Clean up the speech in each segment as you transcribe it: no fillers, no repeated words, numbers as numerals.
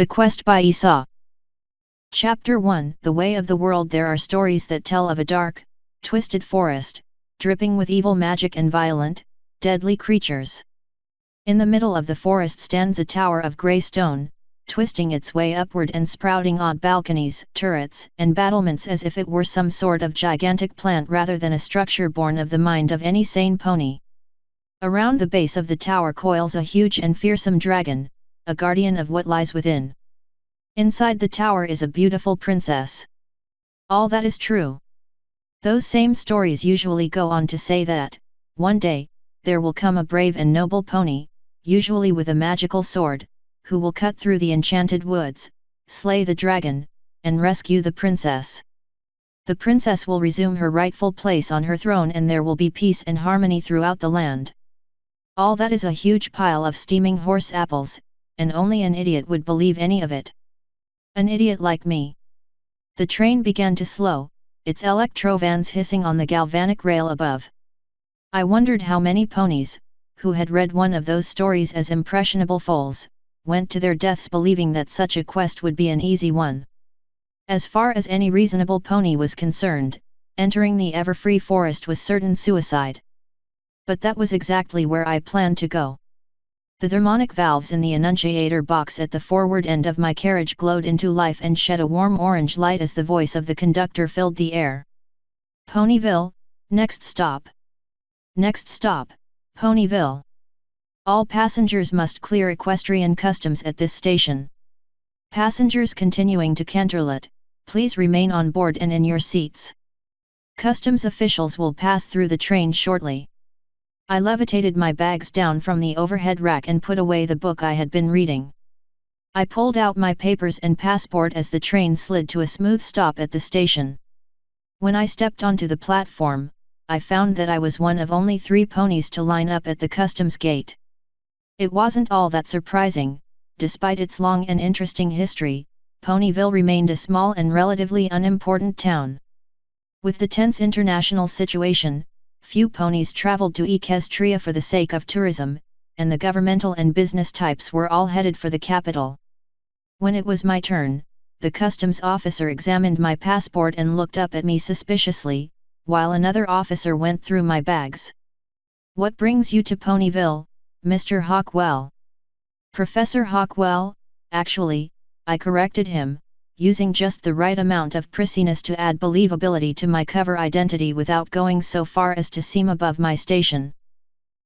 The Quest by Iisaw. Chapter 1 The Way of the World. There are stories that tell of a dark, twisted forest, dripping with evil magic and violent, deadly creatures. In the middle of the forest stands a tower of grey stone, twisting its way upward and sprouting odd balconies, turrets, and battlements as if it were some sort of gigantic plant rather than a structure born of the mind of any sane pony. Around the base of the tower coils a huge and fearsome dragon, a guardian of what lies within. Inside the tower is a beautiful princess. All that is true. Those same stories usually go on to say that, one day, there will come a brave and noble pony, usually with a magical sword, who will cut through the enchanted woods, slay the dragon, and rescue the princess. The princess will resume her rightful place on her throne and there will be peace and harmony throughout the land. All that is a huge pile of steaming horse apples, and only an idiot would believe any of it. An idiot like me. The train began to slow, its electrovans hissing on the galvanic rail above. I wondered how many ponies, who had read one of those stories as impressionable foals, went to their deaths believing that such a quest would be an easy one. As far as any reasonable pony was concerned, entering the Everfree forest was certain suicide. But that was exactly where I planned to go. The thermonic valves in the annunciator box at the forward end of my carriage glowed into life and shed a warm orange light as the voice of the conductor filled the air. Ponyville, next stop. Next stop, Ponyville. All passengers must clear equestrian customs at this station. Passengers continuing to Canterlot, please remain on board and in your seats. Customs officials will pass through the train shortly. I levitated my bags down from the overhead rack and put away the book I had been reading. I pulled out my papers and passport as the train slid to a smooth stop at the station. When I stepped onto the platform, I found that I was one of only 3 ponies to line up at the customs gate. It wasn't all that surprising. Despite its long and interesting history, Ponyville remained a small and relatively unimportant town. With the tense international situation, few ponies traveled to Equestria for the sake of tourism, and the governmental and business types were all headed for the capital. When it was my turn, the customs officer examined my passport and looked up at me suspiciously, while another officer went through my bags. "What brings you to Ponyville, Mr. Hawkwell?" "Professor Hawkwell, actually," I corrected him, using just the right amount of prissiness to add believability to my cover identity without going so far as to seem above my station.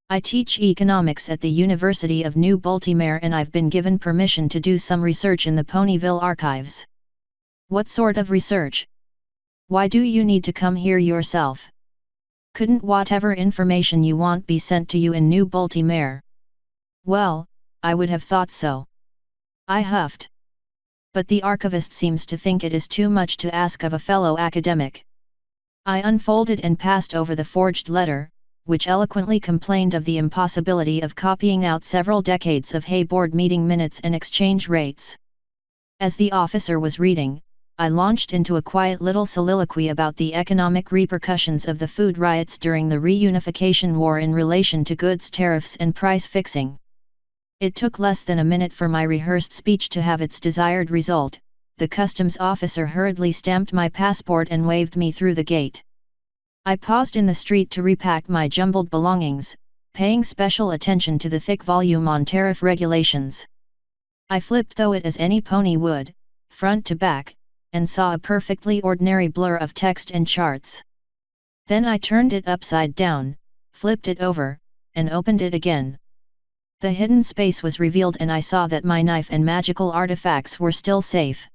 "I teach economics at the University of New Baltimore and I've been given permission to do some research in the Ponyville archives." "What sort of research? Why do you need to come here yourself? Couldn't whatever information you want be sent to you in New Baltimore?" "Well, I would have thought so," I huffed. "But the archivist seems to think it is too much to ask of a fellow academic." I unfolded and passed over the forged letter, which eloquently complained of the impossibility of copying out several decades of Hay board meeting minutes and exchange rates. As the officer was reading, I launched into a quiet little soliloquy about the economic repercussions of the food riots during the reunification war in relation to goods tariffs and price fixing. It took less than a minute for my rehearsed speech to have its desired result. The customs officer hurriedly stamped my passport and waved me through the gate. I paused in the street to repack my jumbled belongings, paying special attention to the thick volume on tariff regulations. I flipped through it as any pony would, front to back, and saw a perfectly ordinary blur of text and charts. Then I turned it upside down, flipped it over, and opened it again. The hidden space was revealed and I saw that my knife and magical artifacts were still safe.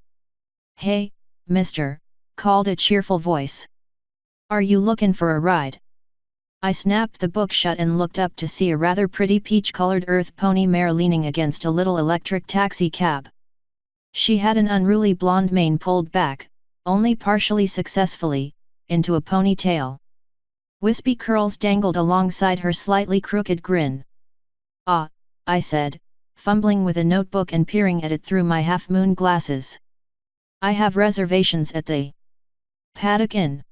"Hey, mister," called a cheerful voice. "Are you looking for a ride?" I snapped the book shut and looked up to see a rather pretty peach-colored earth pony mare leaning against a little electric taxi cab. She had an unruly blonde mane pulled back, only partially successfully, into a ponytail. Wispy curls dangled alongside her slightly crooked grin. "Ah," I said, fumbling with a notebook and peering at it through my half-moon glasses. "I have reservations at the Paddock Inn.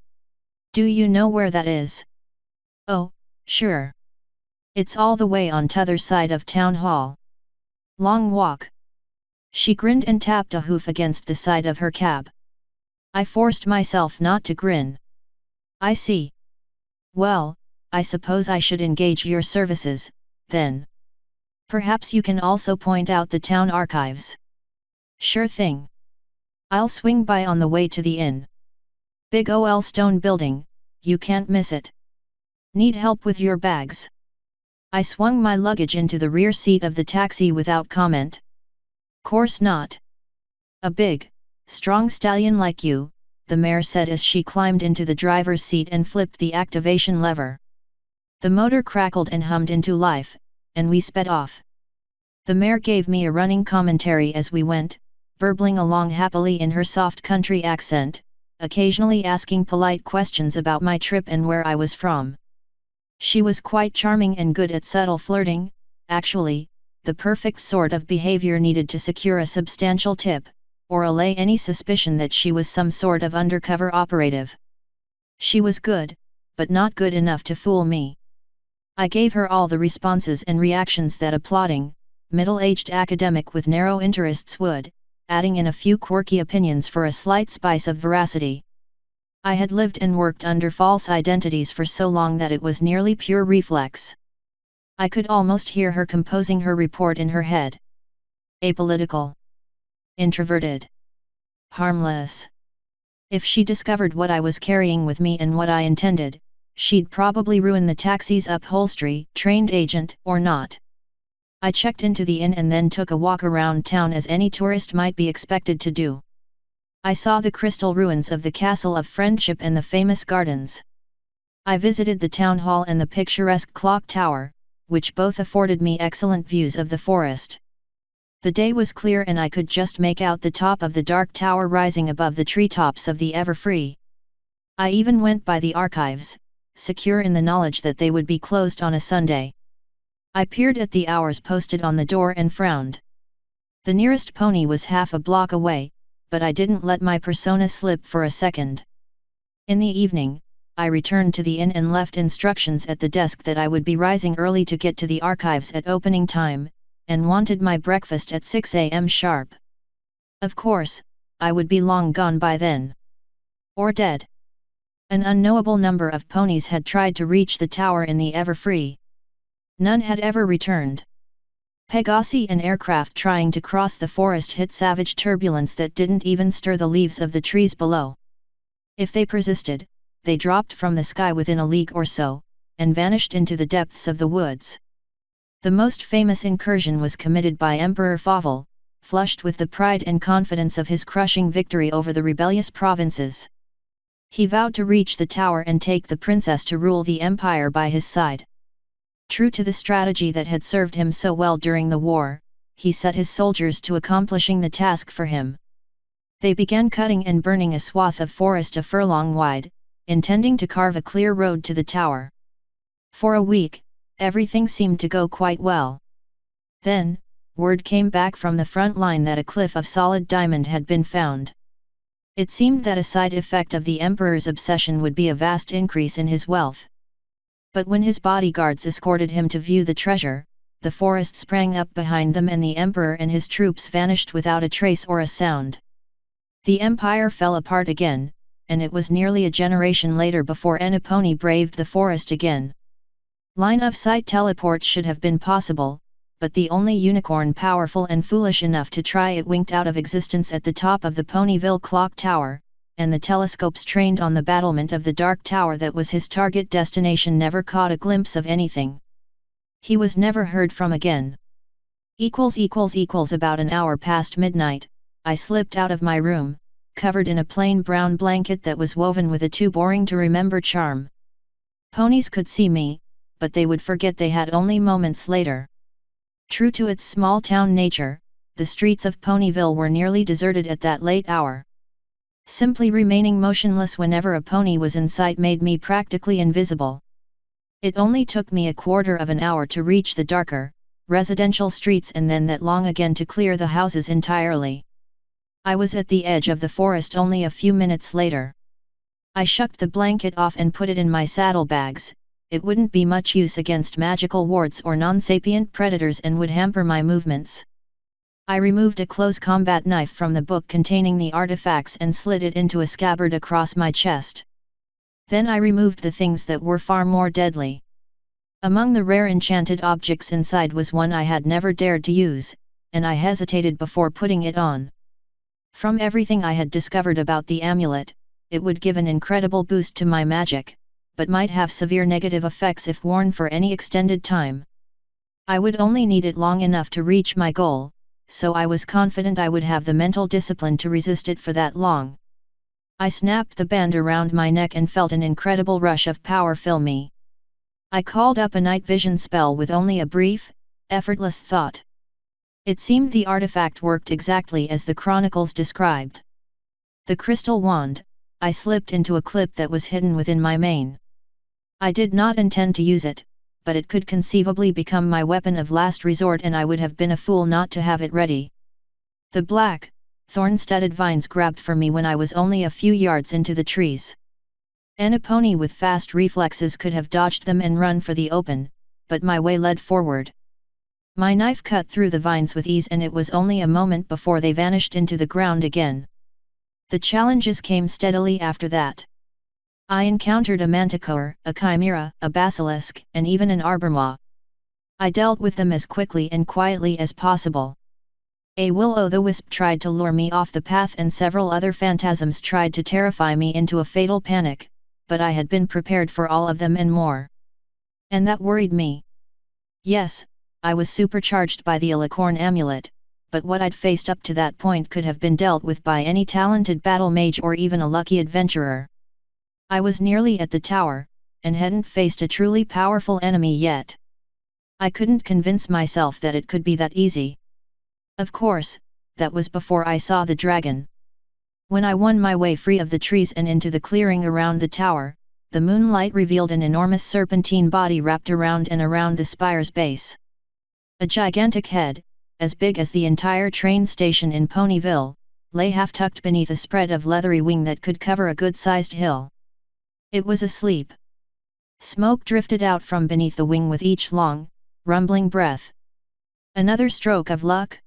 Do you know where that is?" "Oh, sure. It's all the way on t'other side of town hall. Long walk." She grinned and tapped a hoof against the side of her cab. I forced myself not to grin. I see. Well, I suppose I should engage your services, then. Perhaps you can also point out the town archives. Sure thing. I'll swing by on the way to the inn. Big OL stone building, you can't miss it. Need help with your bags? I swung my luggage into the rear seat of the taxi without comment. Course not. A big, strong stallion like you, the mare said as she climbed into the driver's seat and flipped the activation lever. The motor crackled and hummed into life, and we sped off. The mare gave me a running commentary as we went, burbling along happily in her soft country accent, occasionally asking polite questions about my trip and where I was from. She was quite charming and good at subtle flirting, actually, the perfect sort of behavior needed to secure a substantial tip, or allay any suspicion that she was some sort of undercover operative. She was good, but not good enough to fool me. I gave her all the responses and reactions that a plodding, middle-aged academic with narrow interests would, adding in a few quirky opinions for a slight spice of veracity. I had lived and worked under false identities for so long that it was nearly pure reflex. I could almost hear her composing her report in her head. Apolitical. Introverted. Harmless. If she discovered what I was carrying with me and what I intended, she'd probably ruin the taxi's upholstery, trained agent or not. I checked into the inn and then took a walk around town as any tourist might be expected to do. I saw the crystal ruins of the Castle of Friendship and the famous gardens. I visited the town hall and the picturesque clock tower, which both afforded me excellent views of the forest. The day was clear and I could just make out the top of the dark tower rising above the treetops of the Everfree. I even went by the archives, secure in the knowledge that they would be closed on a Sunday. I peered at the hours posted on the door and frowned. The nearest pony was half a block away, but I didn't let my persona slip for a second. In the evening, I returned to the inn and left instructions at the desk that I would be rising early to get to the archives at opening time, and wanted my breakfast at 6 a.m. sharp. Of course, I would be long gone by then. Or dead. An unknowable number of ponies had tried to reach the tower in the Everfree. None had ever returned. Pegasi and aircraft trying to cross the forest hit savage turbulence that didn't even stir the leaves of the trees below. If they persisted, they dropped from the sky within a league or so, and vanished into the depths of the woods. The most famous incursion was committed by Emperor Favel, flushed with the pride and confidence of his crushing victory over the rebellious provinces. He vowed to reach the tower and take the princess to rule the empire by his side. True to the strategy that had served him so well during the war, he set his soldiers to accomplishing the task for him. They began cutting and burning a swath of forest a furlong wide, intending to carve a clear road to the tower. For a week, everything seemed to go quite well. Then, word came back from the front line that a cliff of solid diamond had been found. It seemed that a side effect of the emperor's obsession would be a vast increase in his wealth. But when his bodyguards escorted him to view the treasure, the forest sprang up behind them and the emperor and his troops vanished without a trace or a sound. The empire fell apart again, and it was nearly a generation later before any pony braved the forest again. Line-of-sight teleport should have been possible, but the only unicorn powerful and foolish enough to try it winked out of existence at the top of the Ponyville clock tower, and the telescopes trained on the battlement of the dark tower that was his target destination never caught a glimpse of anything. He was never heard from again. About an hour past midnight, I slipped out of my room, covered in a plain brown blanket that was woven with a too boring to remember charm. Ponies could see me, but they would forget they had only moments later. True to its small-town nature, the streets of Ponyville were nearly deserted at that late hour. Simply remaining motionless whenever a pony was in sight made me practically invisible. It only took me a quarter of an hour to reach the darker, residential streets and then that long again to clear the houses entirely. I was at the edge of the forest only a few minutes later. I shucked the blanket off and put it in my saddlebags. It wouldn't be much use against magical wards or non-sapient predators and would hamper my movements. I removed a close combat knife from the book containing the artifacts and slid it into a scabbard across my chest. Then I removed the things that were far more deadly. Among the rare enchanted objects inside was one I had never dared to use, and I hesitated before putting it on. From everything I had discovered about the amulet, it would give an incredible boost to my magic, but might have severe negative effects if worn for any extended time. I would only need it long enough to reach my goal, so I was confident I would have the mental discipline to resist it for that long. I snapped the band around my neck and felt an incredible rush of power fill me. I called up a night vision spell with only a brief, effortless thought. It seemed the artifact worked exactly as the chronicles described. The crystal wand, I slipped into a clip that was hidden within my mane. I did not intend to use it, but it could conceivably become my weapon of last resort and I would have been a fool not to have it ready. The black, thorn-studded vines grabbed for me when I was only a few yards into the trees. A pony with fast reflexes could have dodged them and run for the open, but my way led forward. My knife cut through the vines with ease and it was only a moment before they vanished into the ground again. The challenges came steadily after that. I encountered a manticore, a chimera, a basilisk, and even an arbormaw. I dealt with them as quickly and quietly as possible. A will-o'-the-wisp tried to lure me off the path and several other phantasms tried to terrify me into a fatal panic, but I had been prepared for all of them and more. And that worried me. Yes, I was supercharged by the Alicorn amulet, but what I'd faced up to that point could have been dealt with by any talented battle mage or even a lucky adventurer. I was nearly at the tower, and hadn't faced a truly powerful enemy yet. I couldn't convince myself that it could be that easy. Of course, that was before I saw the dragon. When I won my way free of the trees and into the clearing around the tower, the moonlight revealed an enormous serpentine body wrapped around and around the spire's base. A gigantic head, as big as the entire train station in Ponyville, lay half-tucked beneath a spread of leathery wing that could cover a good-sized hill. It was asleep. Smoke drifted out from beneath the wing with each long, rumbling breath. Another stroke of luck?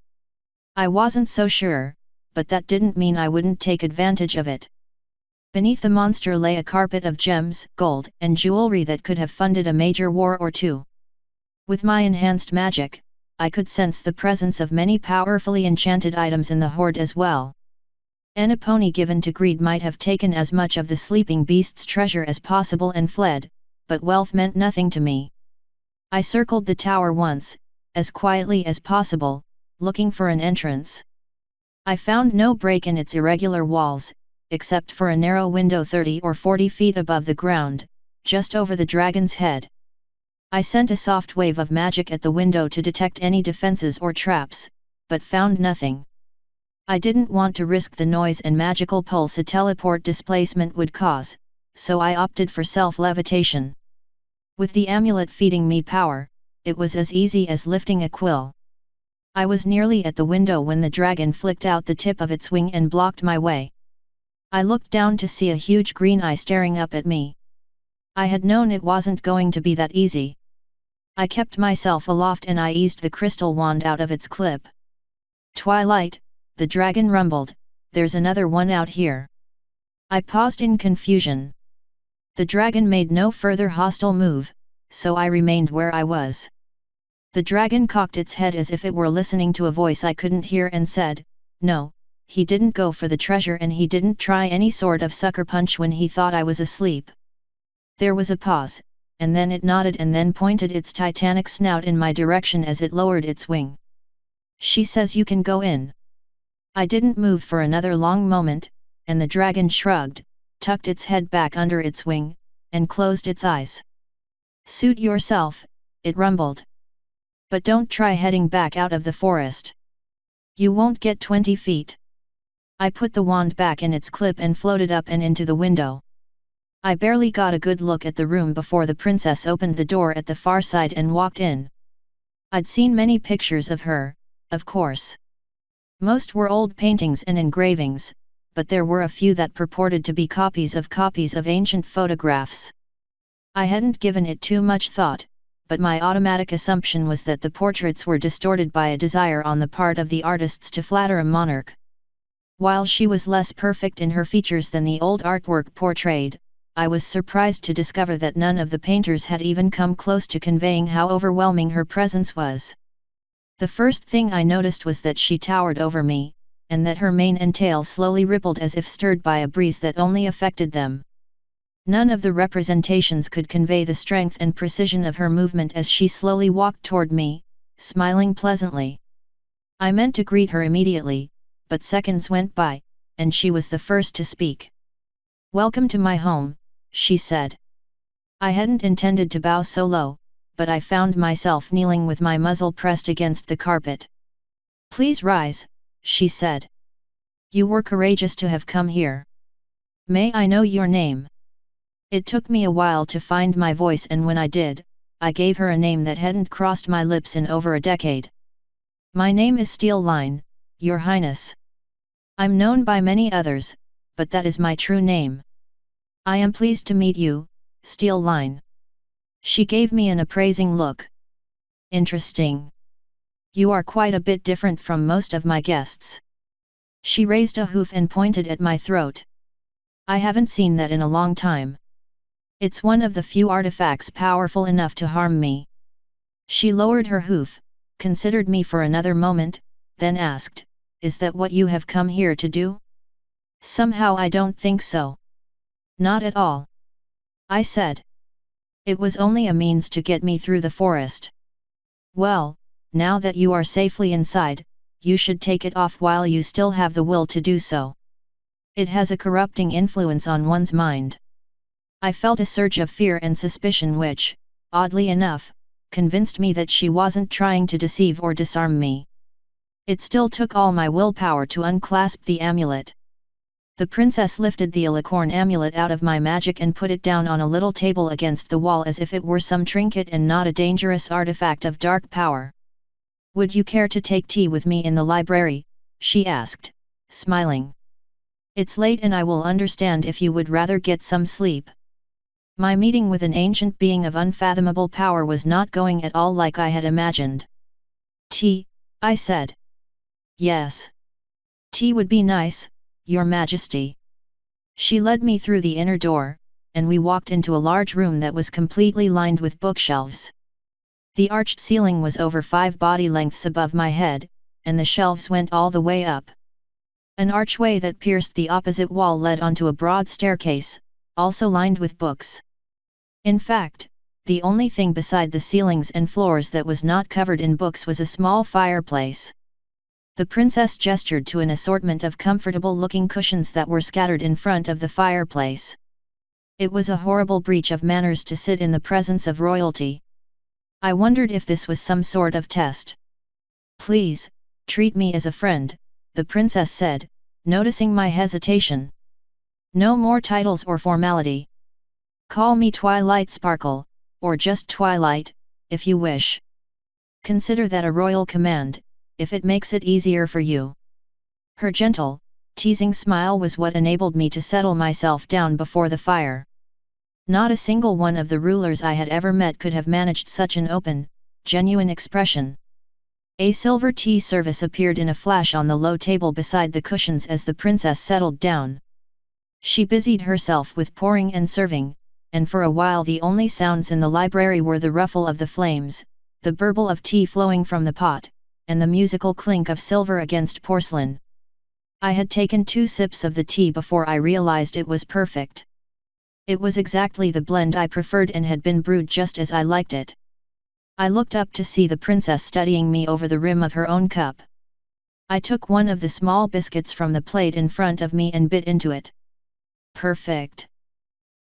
I wasn't so sure, but that didn't mean I wouldn't take advantage of it. Beneath the monster lay a carpet of gems, gold, and jewelry that could have funded a major war or two. With my enhanced magic, I could sense the presence of many powerfully enchanted items in the hoard as well. A pony given to greed might have taken as much of the sleeping beast's treasure as possible and fled, but wealth meant nothing to me. I circled the tower once, as quietly as possible, looking for an entrance. I found no break in its irregular walls, except for a narrow window 30 or 40 feet above the ground, just over the dragon's head. I sent a soft wave of magic at the window to detect any defenses or traps, but found nothing. I didn't want to risk the noise and magical pulse a teleport displacement would cause, so I opted for self-levitation. With the amulet feeding me power, it was as easy as lifting a quill. I was nearly at the window when the dragon flicked out the tip of its wing and blocked my way. I looked down to see a huge green eye staring up at me. I had known it wasn't going to be that easy. I kept myself aloft and I eased the crystal wand out of its clip. Twilight, the dragon rumbled, there's another one out here. I paused in confusion. The dragon made no further hostile move, so I remained where I was. The dragon cocked its head as if it were listening to a voice I couldn't hear and said, "No, he didn't go for the treasure and he didn't try any sort of sucker punch when he thought I was asleep." There was a pause, and then it nodded and then pointed its titanic snout in my direction as it lowered its wing. "She says you can go in." I didn't move for another long moment, and the dragon shrugged, tucked its head back under its wing, and closed its eyes. "Suit yourself," it rumbled. "But don't try heading back out of the forest. You won't get 20 feet. I put the wand back in its clip and floated up and into the window. I barely got a good look at the room before the princess opened the door at the far side and walked in. I'd seen many pictures of her, of course. Most were old paintings and engravings, but there were a few that purported to be copies of ancient photographs. I hadn't given it too much thought, but my automatic assumption was that the portraits were distorted by a desire on the part of the artists to flatter a monarch. While she was less perfect in her features than the old artwork portrayed, I was surprised to discover that none of the painters had even come close to conveying how overwhelming her presence was. The first thing I noticed was that she towered over me, and that her mane and tail slowly rippled as if stirred by a breeze that only affected them. None of the representations could convey the strength and precision of her movement as she slowly walked toward me, smiling pleasantly. I meant to greet her immediately, but seconds went by, and she was the first to speak. "Welcome to my home," she said. I hadn't intended to bow so low, but I found myself kneeling with my muzzle pressed against the carpet. "Please rise," she said. "You were courageous to have come here. May I know your name?" It took me a while to find my voice, and when I did, I gave her a name that hadn't crossed my lips in over a decade. "My name is Steel Line, Your Highness. I'm known by many others, but that is my true name. I am pleased to meet you, Steel Line." She gave me an appraising look. "Interesting. You are quite a bit different from most of my guests." She raised a hoof and pointed at my throat. "I haven't seen that in a long time. It's one of the few artifacts powerful enough to harm me." She lowered her hoof, considered me for another moment, then asked, "Is that what you have come here to do?" "Somehow I don't think so." "Not at all," I said. "It was only a means to get me through the forest." "Well, now that you are safely inside, you should take it off while you still have the will to do so. It has a corrupting influence on one's mind." I felt a surge of fear and suspicion which, oddly enough, convinced me that she wasn't trying to deceive or disarm me. It still took all my willpower to unclasp the amulet. The princess lifted the alicorn amulet out of my magic and put it down on a little table against the wall as if it were some trinket and not a dangerous artifact of dark power. "Would you care to take tea with me in the library?" she asked, smiling. "It's late and I will understand if you would rather get some sleep." My meeting with an ancient being of unfathomable power was not going at all like I had imagined. "Tea," I said. "Yes. Tea would be nice, Your Majesty." She led me through the inner door, and we walked into a large room that was completely lined with bookshelves. The arched ceiling was over 5 body lengths above my head, and the shelves went all the way up. An archway that pierced the opposite wall led onto a broad staircase, also lined with books. In fact, the only thing beside the ceilings and floors that was not covered in books was a small fireplace. The princess gestured to an assortment of comfortable-looking cushions that were scattered in front of the fireplace. It was a horrible breach of manners to sit in the presence of royalty. I wondered if this was some sort of test. "Please, treat me as a friend," the princess said, noticing my hesitation. "No more titles or formality. Call me Twilight Sparkle, or just Twilight, if you wish. Consider that a royal command, if it makes it easier for you." Her gentle, teasing smile was what enabled me to settle myself down before the fire. Not a single one of the rulers I had ever met could have managed such an open, genuine expression. A silver tea service appeared in a flash on the low table beside the cushions as the princess settled down. She busied herself with pouring and serving, and for a while the only sounds in the library were the ruffle of the flames, the burble of tea flowing from the pot, and the musical clink of silver against porcelain. I had taken 2 sips of the tea before I realized it was perfect. It was exactly the blend I preferred and had been brewed just as I liked it. I looked up to see the princess studying me over the rim of her own cup. I took one of the small biscuits from the plate in front of me and bit into it. Perfect.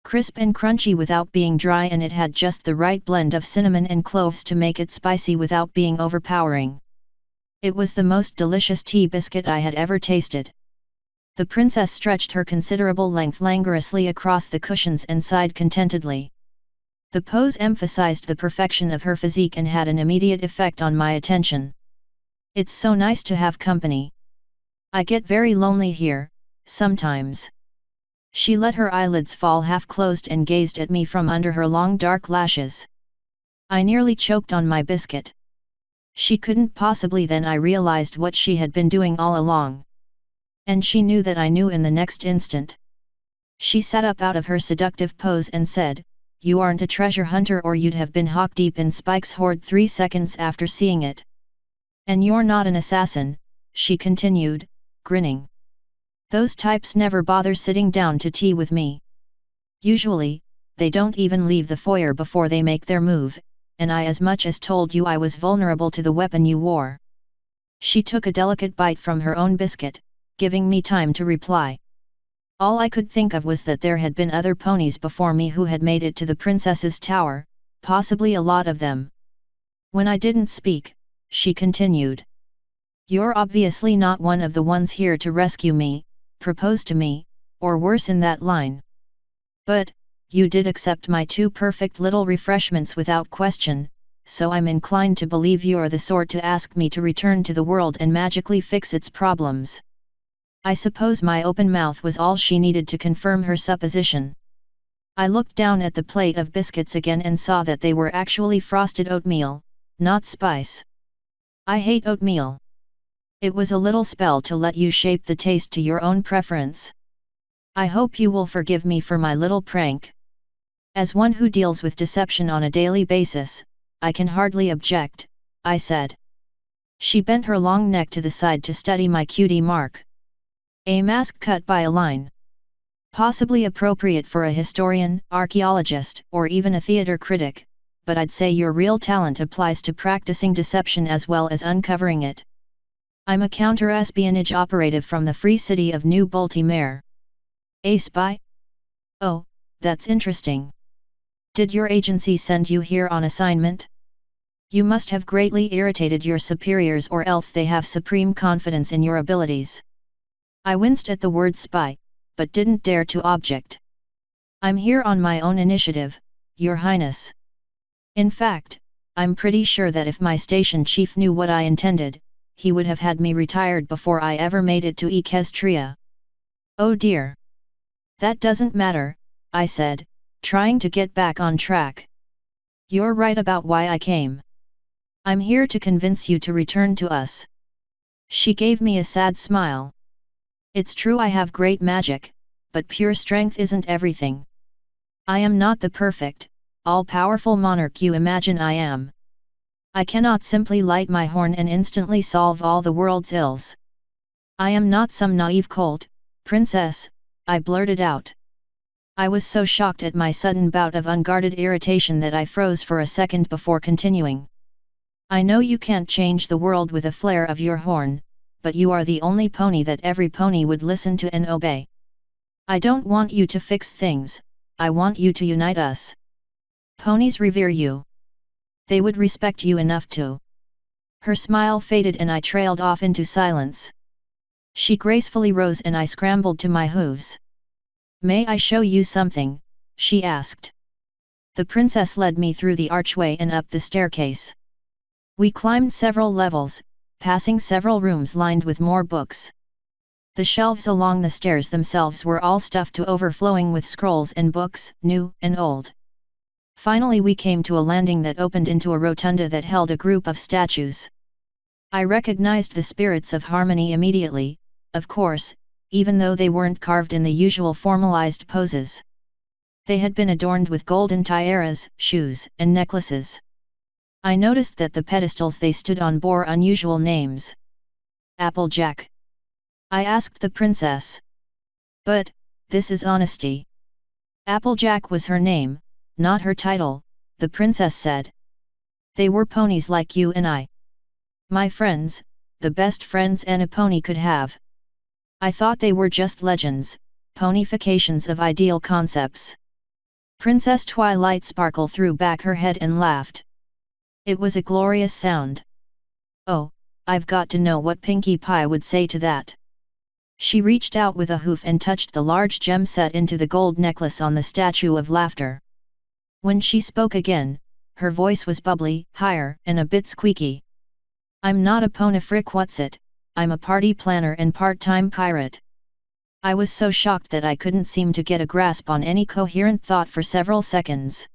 Crisp and crunchy without being dry, and it had just the right blend of cinnamon and cloves to make it spicy without being overpowering. It was the most delicious tea biscuit I had ever tasted. The princess stretched her considerable length languorously across the cushions and sighed contentedly. The pose emphasized the perfection of her physique and had an immediate effect on my attention. "It's so nice to have company. I get very lonely here, sometimes." She let her eyelids fall half closed and gazed at me from under her long dark lashes. I nearly choked on my biscuit. She couldn't possibly. Then I realized what she had been doing all along. And she knew that I knew in the next instant. She sat up out of her seductive pose and said, "You aren't a treasure hunter or you'd have been hock deep in Spike's hoard 3 seconds after seeing it. And you're not an assassin," she continued, grinning. "Those types never bother sitting down to tea with me. Usually, they don't even leave the foyer before they make their move, and I as much as told you I was vulnerable to the weapon you wore." She took a delicate bite from her own biscuit, giving me time to reply. All I could think of was that there had been other ponies before me who had made it to the princess's tower, possibly a lot of them. When I didn't speak, she continued. "You're obviously not one of the ones here to rescue me, propose to me, or worse in that line. But, you did accept my 2 perfect little refreshments without question, so I'm inclined to believe you're the sort to ask me to return to the world and magically fix its problems." I suppose my open mouth was all she needed to confirm her supposition. I looked down at the plate of biscuits again and saw that they were actually frosted oatmeal, not spice. I hate oatmeal. It was a little spell to let you shape the taste to your own preference. I hope you will forgive me for my little prank. As one who deals with deception on a daily basis, I can hardly object, I said. She bent her long neck to the side to study my cutie mark. A mask cut by a line. Possibly appropriate for a historian, archaeologist, or even a theater critic, but I'd say your real talent applies to practicing deception as well as uncovering it. I'm a counter-espionage operative from the Free City of New Baltimore. A spy? Oh, that's interesting. Did your agency send you here on assignment? You must have greatly irritated your superiors, or else they have supreme confidence in your abilities. I winced at the word spy, but didn't dare to object. I'm here on my own initiative, Your Highness. In fact, I'm pretty sure that if my station chief knew what I intended, he would have had me retired before I ever made it to Equestria. Oh dear. That doesn't matter, I said, trying to get back on track. You're right about why I came. I'm here to convince you to return to us. She gave me a sad smile. It's true I have great magic, but pure strength isn't everything. I am not the perfect, all-powerful monarch you imagine I am. I cannot simply light my horn and instantly solve all the world's ills. I am not some naive colt, princess, I blurted out. I was so shocked at my sudden bout of unguarded irritation that I froze for a second before continuing. I know you can't change the world with a flare of your horn, but you are the only pony that every pony would listen to and obey. I don't want you to fix things, I want you to unite us. Ponies revere you. They would respect you enough to. Her smile faded and I trailed off into silence. She gracefully rose and I scrambled to my hooves. May I show you something? She asked. The princess led me through the archway and up the staircase. We climbed several levels, passing several rooms lined with more books. The shelves along the stairs themselves were all stuffed to overflowing with scrolls and books, new and old. Finally we came to a landing that opened into a rotunda that held a group of statues. I recognized the spirits of harmony immediately, of course, even though they weren't carved in the usual formalized poses. They had been adorned with golden tiaras, shoes, and necklaces. I noticed that the pedestals they stood on bore unusual names. Applejack. I asked the princess. But, this is honesty. Applejack was her name, not her title, the princess said. They were ponies like you and I. My friends, the best friends any pony could have. I thought they were just legends, ponifications of ideal concepts. Princess Twilight Sparkle threw back her head and laughed. It was a glorious sound. Oh, I've got to know what Pinkie Pie would say to that. She reached out with a hoof and touched the large gem set into the gold necklace on the Statue of Laughter. When she spoke again, her voice was bubbly, higher, and a bit squeaky. I'm not a ponifric, I'm a party planner and part-time pirate. I was so shocked that I couldn't seem to get a grasp on any coherent thought for several seconds.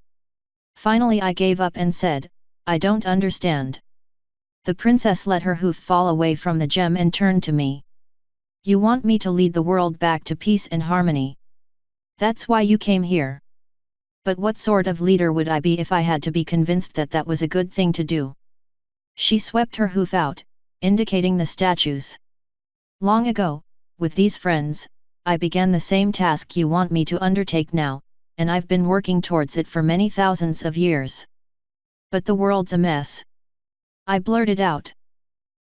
Finally I gave up and said, I don't understand. The princess let her hoof fall away from the gem and turned to me. You want me to lead the world back to peace and harmony. That's why you came here. But what sort of leader would I be if I had to be convinced that that was a good thing to do? She swept her hoof out, indicating the statues. Long ago, with these friends, I began the same task you want me to undertake now, and I've been working towards it for many thousands of years. But the world's a mess. I blurted out.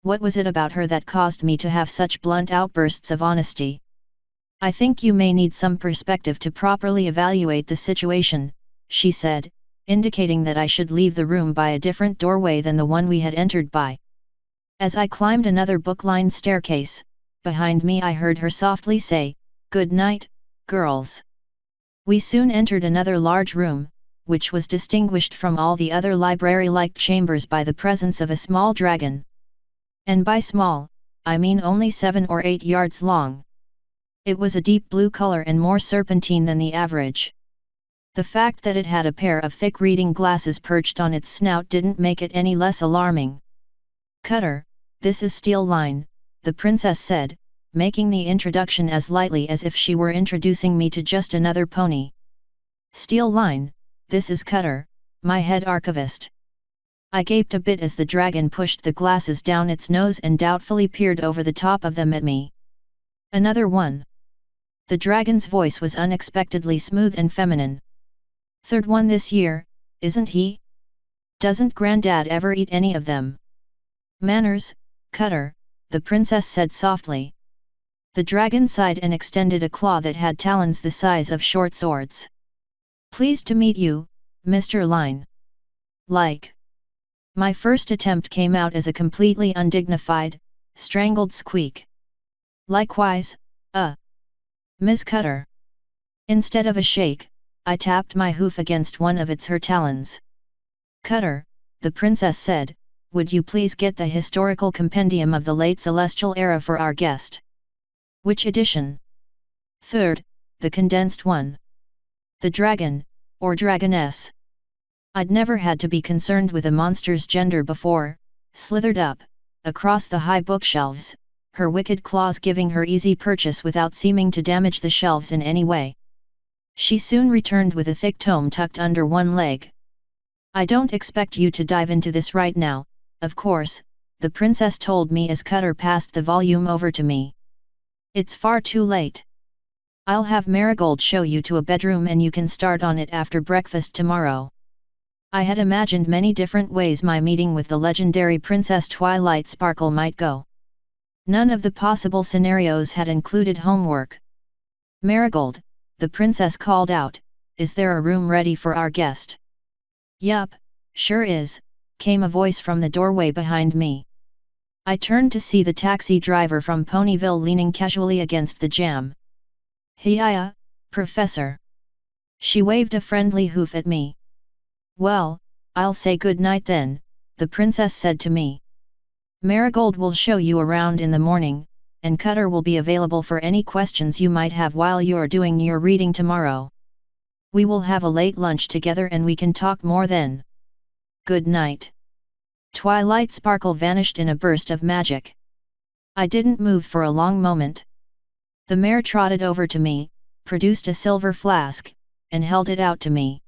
What was it about her that caused me to have such blunt outbursts of honesty? I think you may need some perspective to properly evaluate the situation, she said, indicating that I should leave the room by a different doorway than the one we had entered by. As I climbed another book-lined staircase, behind me I heard her softly say, "Good night, girls." We soon entered another large room, which was distinguished from all the other library-like chambers by the presence of a small dragon. And by small, I mean only 7 or 8 yards long. It was a deep blue color and more serpentine than the average. The fact that it had a pair of thick reading glasses perched on its snout didn't make it any less alarming. "Cutter, this is Steel Line," the princess said, making the introduction as lightly as if she were introducing me to just another pony. "Steel Line, this is Cutter, my head archivist." I gaped a bit as the dragon pushed the glasses down its nose and doubtfully peered over the top of them at me. "Another one." The dragon's voice was unexpectedly smooth and feminine. "Third one this year, isn't he? Doesn't Granddad ever eat any of them?" "Manners, Cutter," the princess said softly. The dragon sighed and extended a claw that had talons the size of short swords. "Pleased to meet you, Mr. Line." "Like." My first attempt came out as a completely undignified, strangled squeak. "Likewise, Miss Cutter." Instead of a shake, I tapped my hoof against one of her talons. "Cutter," the princess said, "would you please get the historical compendium of the late celestial era for our guest?" "Which edition?" "Third, the condensed one." The dragon, or dragoness. I'd never had to be concerned with a monster's gender before, slithered up, across the high bookshelves, her wicked claws giving her easy purchase without seeming to damage the shelves in any way. She soon returned with a thick tome tucked under one leg. "I don't expect you to dive into this right now, of course," the princess told me as Cutter passed the volume over to me. "It's far too late. I'll have Marigold show you to a bedroom and you can start on it after breakfast tomorrow." I had imagined many different ways my meeting with the legendary Princess Twilight Sparkle might go. None of the possible scenarios had included homework. "Marigold," the princess called out, "is there a room ready for our guest?" "Yup, sure is," came a voice from the doorway behind me. I turned to see the taxi driver from Ponyville leaning casually against the jamb. "Hiya, Professor." She waved a friendly hoof at me. "Well, I'll say good night then," the princess said to me. "Marigold will show you around in the morning, and Cutter will be available for any questions you might have while you're doing your reading tomorrow. We will have a late lunch together and we can talk more then. Good night." Twilight Sparkle vanished in a burst of magic. I didn't move for a long moment. The mare trotted over to me, produced a silver flask, and held it out to me.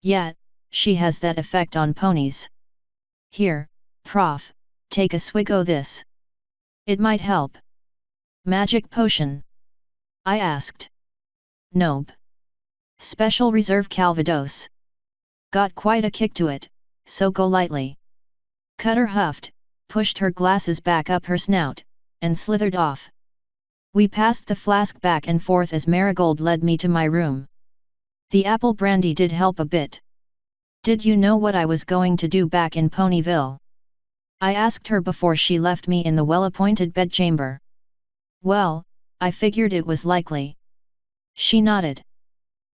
"Yeah, she has that effect on ponies. Here, Prof, take a swig o' this. It might help." "Magic potion?" I asked. "Nope. Special Reserve Calvados. Got quite a kick to it, so go lightly." Cutter huffed, pushed her glasses back up her snout, and slithered off. We passed the flask back and forth as Marigold led me to my room. The apple brandy did help a bit. "Did you know what I was going to do back in Ponyville?" I asked her before she left me in the well-appointed bedchamber. "Well, I figured it was likely." She nodded.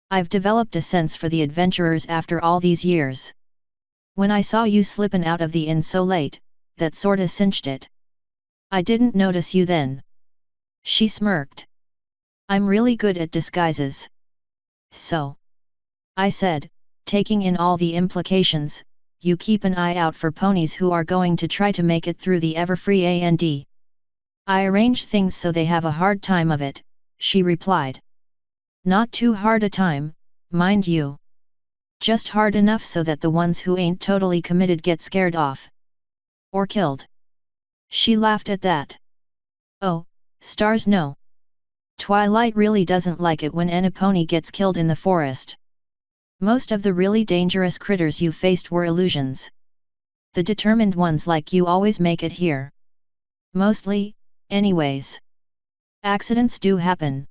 "I've developed a sense for the adventurers after all these years. When I saw you slippin' out of the inn so late, that sorta cinched it. I didn't notice you then." She smirked. "I'm really good at disguises." "So?" I said, taking in all the implications, you keep an eye out for ponies who are going to try to make it through the Everfree and I arrange things so they have a hard time of it, she replied. Not too hard a time, mind you. Just hard enough so that the ones who ain't totally committed get scared off. Or killed. She laughed at that. Oh, stars no. Twilight really doesn't like it when any pony gets killed in the forest. Most of the really dangerous critters you faced were illusions. The determined ones like you always make it here. Mostly, anyways. Accidents do happen.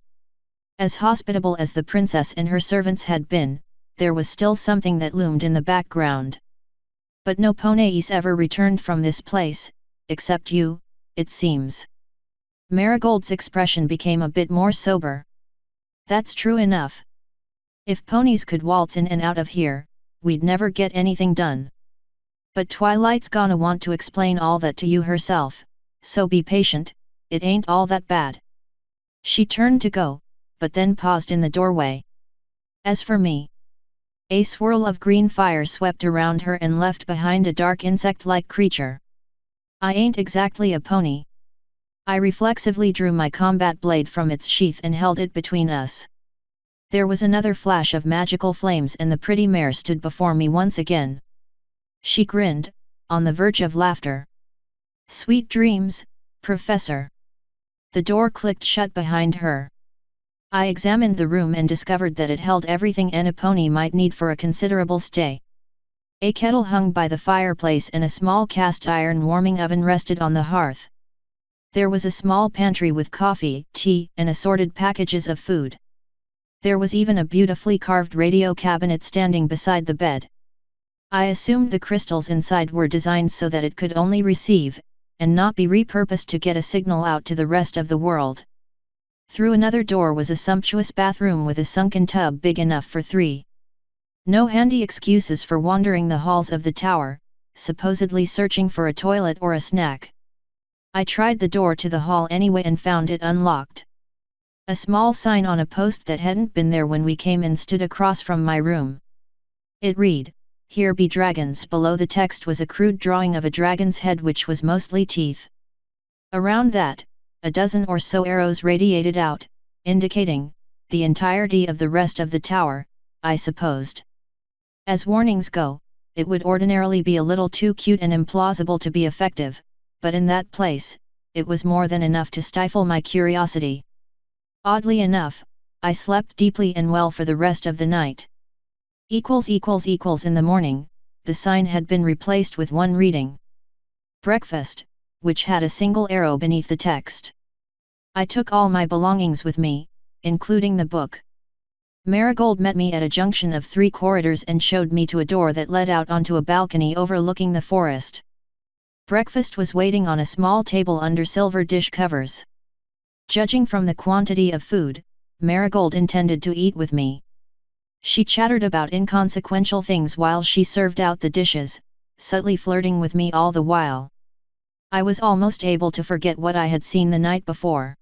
As hospitable as the princess and her servants had been, there was still something that loomed in the background. But no ponies ever returned from this place, except you, it seems. Marigold's expression became a bit more sober. That's true enough. If ponies could waltz in and out of here, we'd never get anything done. But Twilight's gonna want to explain all that to you herself, so be patient, it ain't all that bad. She turned to go, but then paused in the doorway. As for me, a swirl of green fire swept around her and left behind a dark insect-like creature. I ain't exactly a pony. I reflexively drew my combat blade from its sheath and held it between us. There was another flash of magical flames and the pretty mare stood before me once again. She grinned, on the verge of laughter. Sweet dreams, Professor. The door clicked shut behind her. I examined the room and discovered that it held everything any pony might need for a considerable stay. A kettle hung by the fireplace and a small cast iron warming oven rested on the hearth. There was a small pantry with coffee, tea, and assorted packages of food. There was even a beautifully carved radio cabinet standing beside the bed. I assumed the crystals inside were designed so that it could only receive, and not be repurposed to get a signal out to the rest of the world. Through another door was a sumptuous bathroom with a sunken tub big enough for three. No handy excuses for wandering the halls of the tower, supposedly searching for a toilet or a snack. I tried the door to the hall anyway and found it unlocked. A small sign on a post that hadn't been there when we came in stood across from my room. It read, "Here be dragons." Below the text was a crude drawing of a dragon's head which was mostly teeth. Around that, a dozen or so arrows radiated out, indicating the entirety of the rest of the tower, I supposed. As warnings go, it would ordinarily be a little too cute and implausible to be effective, but in that place, it was more than enough to stifle my curiosity. Oddly enough, I slept deeply and well for the rest of the night. In the morning, the sign had been replaced with one reading. Breakfast, which had a single arrow beneath the text. I took all my belongings with me, including the book. Marigold met me at a junction of 3 corridors and showed me to a door that led out onto a balcony overlooking the forest. Breakfast was waiting on a small table under silver dish covers. Judging from the quantity of food, Marigold intended to eat with me. She chattered about inconsequential things while she served out the dishes, subtly flirting with me all the while. I was almost able to forget what I had seen the night before.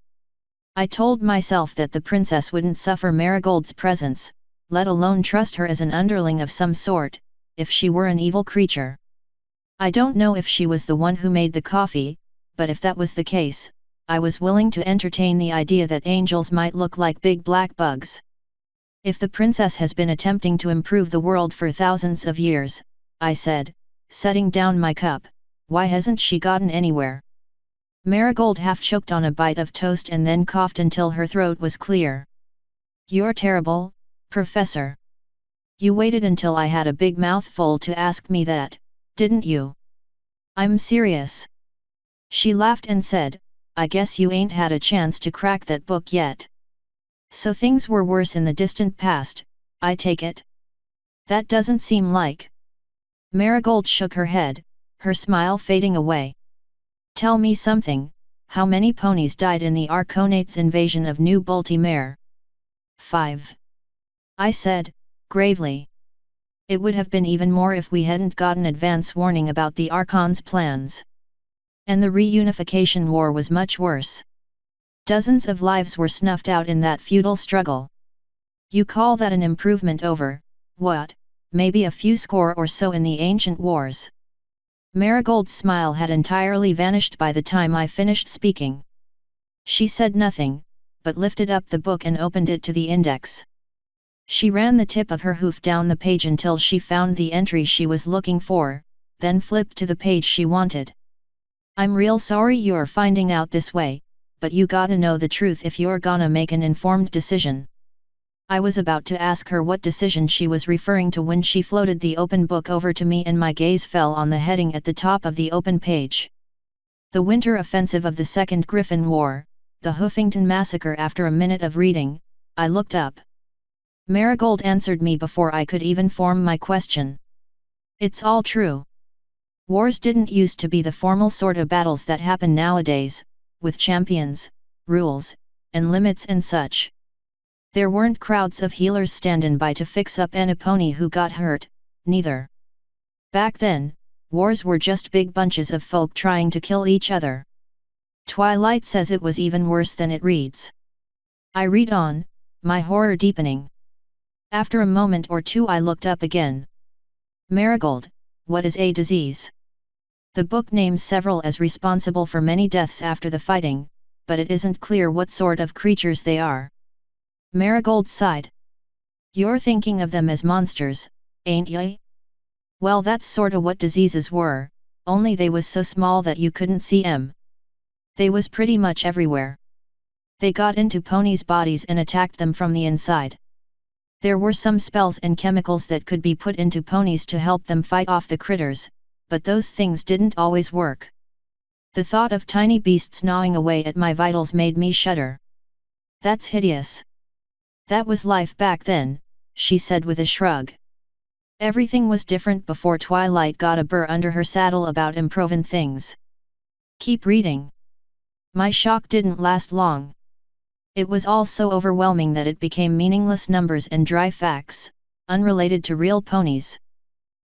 I told myself that the princess wouldn't suffer Marigold's presence, let alone trust her as an underling of some sort, if she were an evil creature. I don't know if she was the one who made the coffee, but if that was the case, I was willing to entertain the idea that angels might look like big black bugs. If the princess has been attempting to improve the world for thousands of years, I said, setting down my cup, why hasn't she gotten anywhere? Marigold half choked on a bite of toast and then coughed until her throat was clear. You're terrible, Professor. You waited until I had a big mouthful to ask me that, didn't you? I'm serious. She laughed and said, I guess you ain't had a chance to crack that book yet. So things were worse in the distant past, I take it? That doesn't seem like. Marigold shook her head, her smile fading away. Tell me something, how many ponies died in the Arconate's invasion of New Baltimore? 5. I said, gravely. It would have been even more if we hadn't gotten advance warning about the Archon's plans. And the reunification war was much worse. Dozens of lives were snuffed out in that futile struggle. You call that an improvement over, what, maybe a few score or so in the ancient wars. Marigold's smile had entirely vanished by the time I finished speaking. She said nothing, but lifted up the book and opened it to the index. She ran the tip of her hoof down the page until she found the entry she was looking for, then flipped to the page she wanted. "I'm real sorry you're finding out this way, but you gotta know the truth if you're gonna make an informed decision." I was about to ask her what decision she was referring to when she floated the open book over to me and my gaze fell on the heading at the top of the open page. "The Winter Offensive of the Second Griffin War, the Hoofington Massacre." After a minute of reading, I looked up. Marigold answered me before I could even form my question. "It's all true. Wars didn't used to be the formal sort of battles that happen nowadays, with champions, rules, and limits and such. There weren't crowds of healers standin' by to fix up any pony who got hurt, neither. Back then, wars were just big bunches of folk trying to kill each other." Twilight says it was even worse than it reads. I read on, my horror deepening. After a moment or two I looked up again. "Marigold, what is a disease?" The book names several as responsible for many deaths after the fighting, but it isn't clear what sort of creatures they are. Marigold sighed. "You're thinking of them as monsters, ain't ye? Well, that's sorta what diseases were, only they was so small that you couldn't see 'em. They was pretty much everywhere. They got into ponies' bodies and attacked them from the inside. There were some spells and chemicals that could be put into ponies to help them fight off the critters, but those things didn't always work. The thought of tiny beasts gnawing away at my vitals made me shudder. That's hideous." "That was life back then," she said with a shrug. "Everything was different before Twilight got a burr under her saddle about improvin' things." "Keep reading." My shock didn't last long. It was all so overwhelming that it became meaningless numbers and dry facts, unrelated to real ponies.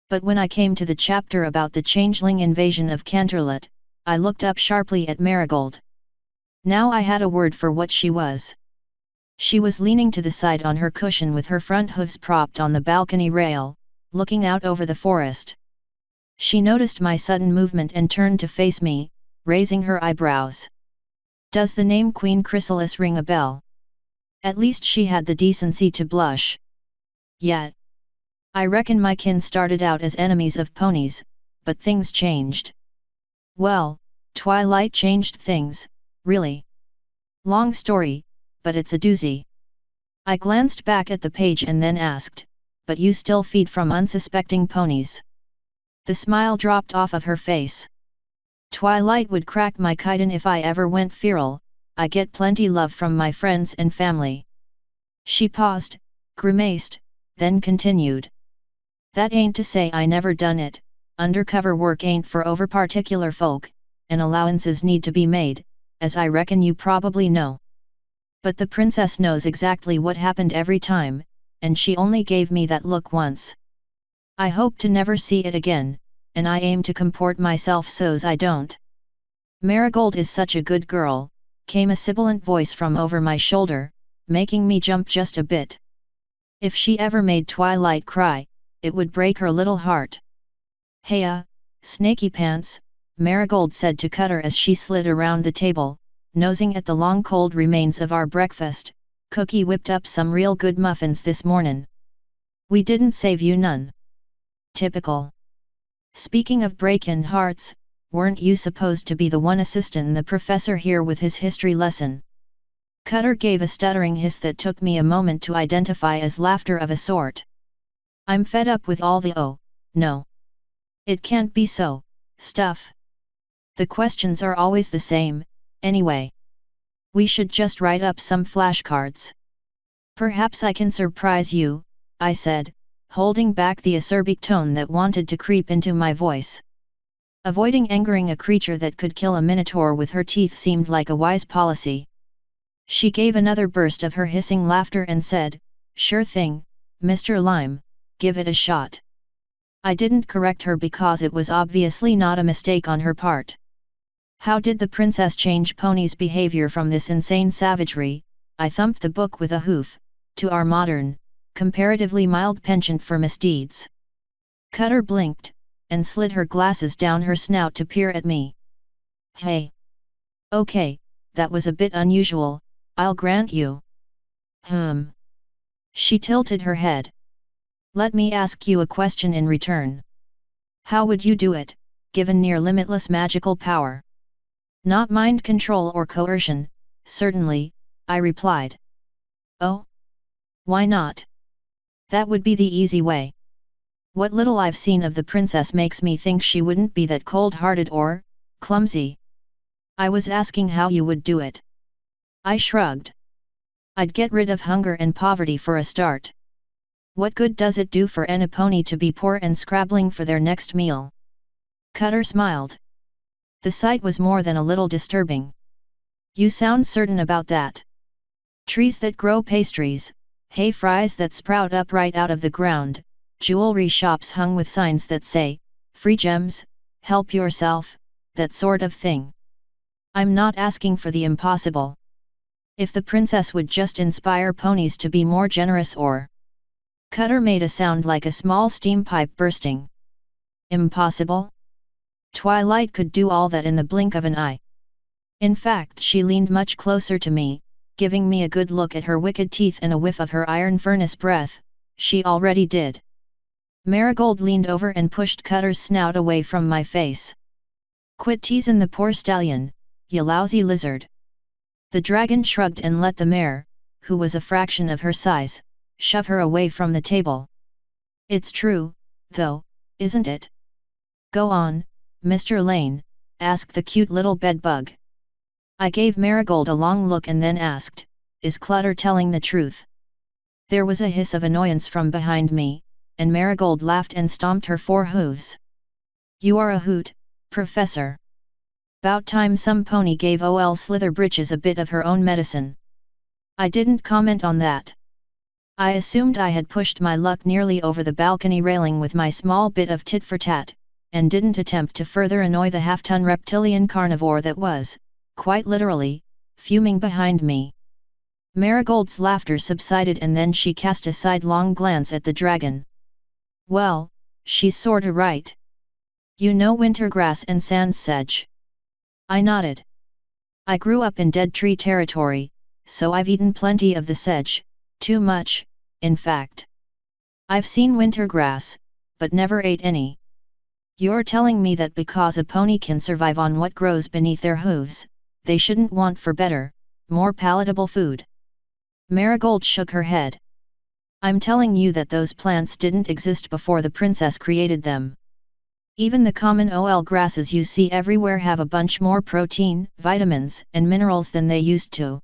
But when I came to the chapter about the changeling invasion of Canterlot, I looked up sharply at Marigold. Now I had a word for what she was. She was leaning to the side on her cushion with her front hooves propped on the balcony rail, looking out over the forest. She noticed my sudden movement and turned to face me, raising her eyebrows. "Does the name Queen Chrysalis ring a bell?" At least she had the decency to blush. "Yet. I reckon my kin started out as enemies of ponies, but things changed." "Well, Twilight changed things, really. Long story, but it's a doozy." I glanced back at the page and then asked, "But you still feed from unsuspecting ponies?" The smile dropped off of her face. "Twilight would crack my chitin if I ever went feral. I get plenty love from my friends and family." She paused, grimaced, then continued. "That ain't to say I never done it. Undercover work ain't for over particular folk, and allowances need to be made, as I reckon you probably know. But the princess knows exactly what happened every time, and she only gave me that look once. I hope to never see it again, and I aim to comport myself so's I don't." "Marigold is such a good girl," came a sibilant voice from over my shoulder, making me jump just a bit. If she ever made Twilight cry, it would break her little heart. "Heya, Snaky Pants," Marigold said to Cutter as she slid around the table, nosing at the long cold remains of our breakfast. "Cookie whipped up some real good muffins this mornin'. We didn't save you none." "Typical. Speaking of breakin' hearts, weren't you supposed to be the one assistin' the professor here with his history lesson?" Cutter gave a stuttering hiss that took me a moment to identify as laughter of a sort. "I'm fed up with all the "oh, no. It can't be so" stuff. The questions are always the same, anyway. We should just write up some flashcards. "Perhaps I can surprise you," I said, holding back the acerbic tone that wanted to creep into my voice. Avoiding angering a creature that could kill a minotaur with her teeth seemed like a wise policy. She gave another burst of her hissing laughter and said, "Sure thing, Mr. Lime, give it a shot." I didn't correct her because it was obviously not a mistake on her part. How did the princess change Pony's behavior from this insane savagery, I thumped the book with a hoof, to our modern, comparatively mild penchant for misdeeds. Cutter blinked, and slid her glasses down her snout to peer at me. Hey! Okay, that was a bit unusual, I'll grant you. She tilted her head. Let me ask you a question in return. How would you do it, given near limitless magical power? Not mind control or coercion, certainly, I replied. Oh? Why not? That would be the easy way. What little I've seen of the princess makes me think she wouldn't be that cold-hearted or clumsy. I was asking how you would do it. I shrugged. I'd get rid of hunger and poverty for a start. What good does it do for any pony to be poor and scrabbling for their next meal? Cutter smiled. The sight was more than a little disturbing. You sound certain about that. Trees that grow pastries, hay fries that sprout up right out of the ground, jewelry shops hung with signs that say, free gems, help yourself, that sort of thing. I'm not asking for the impossible. If the princess would just inspire ponies to be more generous or... Cutter made a sound like a small steam pipe bursting. Impossible? Twilight could do all that in the blink of an eye. In fact, she leaned much closer to me, giving me a good look at her wicked teeth and a whiff of her iron furnace breath. She already did. Marigold leaned over and pushed Cutter's snout away from my face. Quit teasin' the poor stallion, you lousy lizard. The dragon shrugged and let the mare, who was a fraction of her size, shove her away from the table. It's true, though, isn't it? Go on, Mr. Lane, asked the cute little bedbug. I gave Marigold a long look and then asked, is Clutter telling the truth? There was a hiss of annoyance from behind me, and Marigold laughed and stomped her 4 hooves. You are a hoot, Professor. 'Bout time some pony gave ol' Slitherbritches a bit of her own medicine. I didn't comment on that. I assumed I had pushed my luck nearly over the balcony railing with my small bit of tit-for-tat, and didn't attempt to further annoy the half-ton reptilian carnivore that was, quite literally, fuming behind me. Marigold's laughter subsided and then she cast a sidelong glance at the dragon. Well, she's sorta right. You know wintergrass and sand sedge. I nodded. I grew up in dead tree territory, so I've eaten plenty of the sedge, too much, in fact. I've seen wintergrass, but never ate any. You're telling me that because a pony can survive on what grows beneath their hooves, they shouldn't want for better, more palatable food? Marigold shook her head. I'm telling you that those plants didn't exist before the princess created them. Even the common OL grasses you see everywhere have a bunch more protein, vitamins, and minerals than they used to.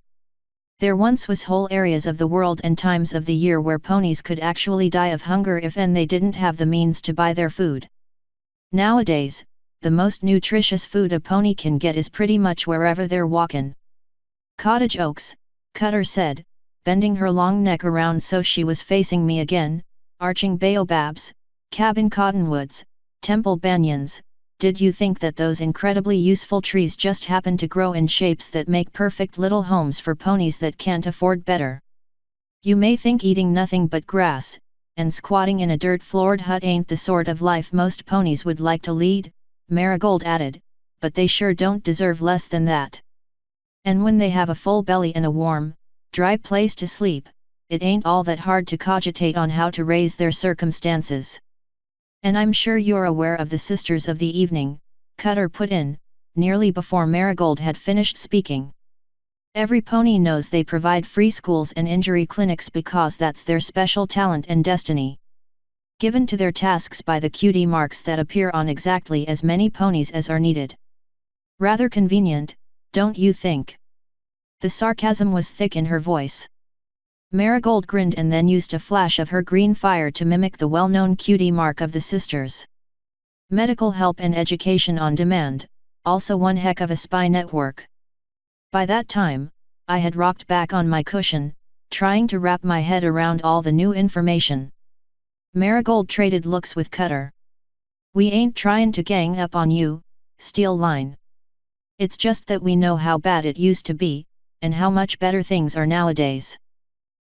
There once was whole areas of the world and times of the year where ponies could actually die of hunger if and they didn't have the means to buy their food. Nowadays, the most nutritious food a pony can get is pretty much wherever they're walkin'. Cottage oaks, Cutter said, bending her long neck around so she was facing me again, arching baobabs, cabin cottonwoods, temple banyans. Did you think that those incredibly useful trees just happen to grow in shapes that make perfect little homes for ponies that can't afford better? You may think eating nothing but grass, and squatting in a dirt-floored hut ain't the sort of life most ponies would like to lead, Marigold added, but they sure don't deserve less than that. And when they have a full belly and a warm, dry place to sleep, it ain't all that hard to cogitate on how to raise their circumstances. And I'm sure you're aware of the Sisters of the Evening, Cutter put in, nearly before Marigold had finished speaking. Every pony knows they provide free schools and injury clinics because that's their special talent and destiny. Given to their tasks by the cutie marks that appear on exactly as many ponies as are needed. Rather convenient, don't you think? The sarcasm was thick in her voice. Marigold grinned and then used a flash of her green fire to mimic the well-known cutie mark of the sisters. Medical help and education on demand, also one heck of a spy network. By that time, I had rocked back on my cushion, trying to wrap my head around all the new information. Marigold traded looks with Cutter. We ain't tryin' to gang up on you, Steel Line. It's just that we know how bad it used to be, and how much better things are nowadays.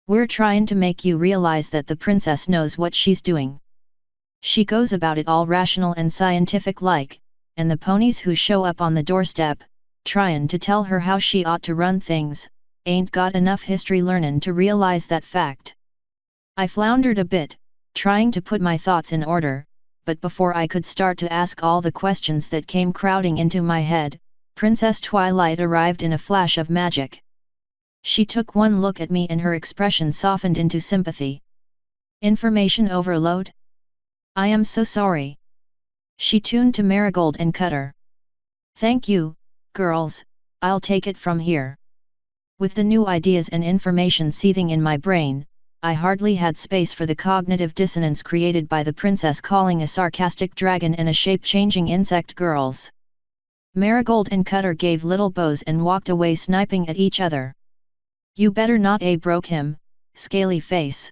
We're trying to make you realize that the princess knows what she's doing. She goes about it all rational and scientific like, and the ponies who show up on the doorstep, tryin' to tell her how she ought to run things, ain't got enough history learnin' to realize that fact. I floundered a bit, trying to put my thoughts in order, but before I could start to ask all the questions that came crowding into my head, Princess Twilight arrived in a flash of magic. She took one look at me and her expression softened into sympathy. Information overload? I am so sorry. She tuned to Marigold and Cutter. Thank you, girls, I'll take it from here. With the new ideas and information seething in my brain, I hardly had space for the cognitive dissonance created by the princess calling a sarcastic dragon and a shape-changing insect girls. Marigold and Cutter gave little bows and walked away sniping at each other. You better not broke him, scaly face.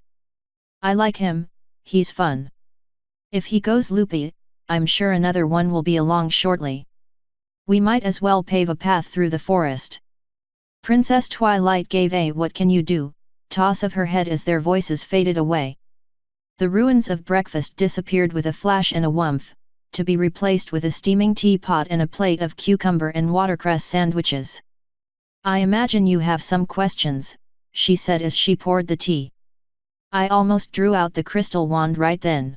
I like him, he's fun. If he goes loopy, I'm sure another one will be along shortly. We might as well pave a path through the forest. Princess Twilight gave a "what can you do" toss of her head as their voices faded away. The ruins of breakfast disappeared with a flash and a whumph, to be replaced with a steaming teapot and a plate of cucumber and watercress sandwiches. I imagine you have some questions, she said as she poured the tea. I almost drew out the crystal wand right then.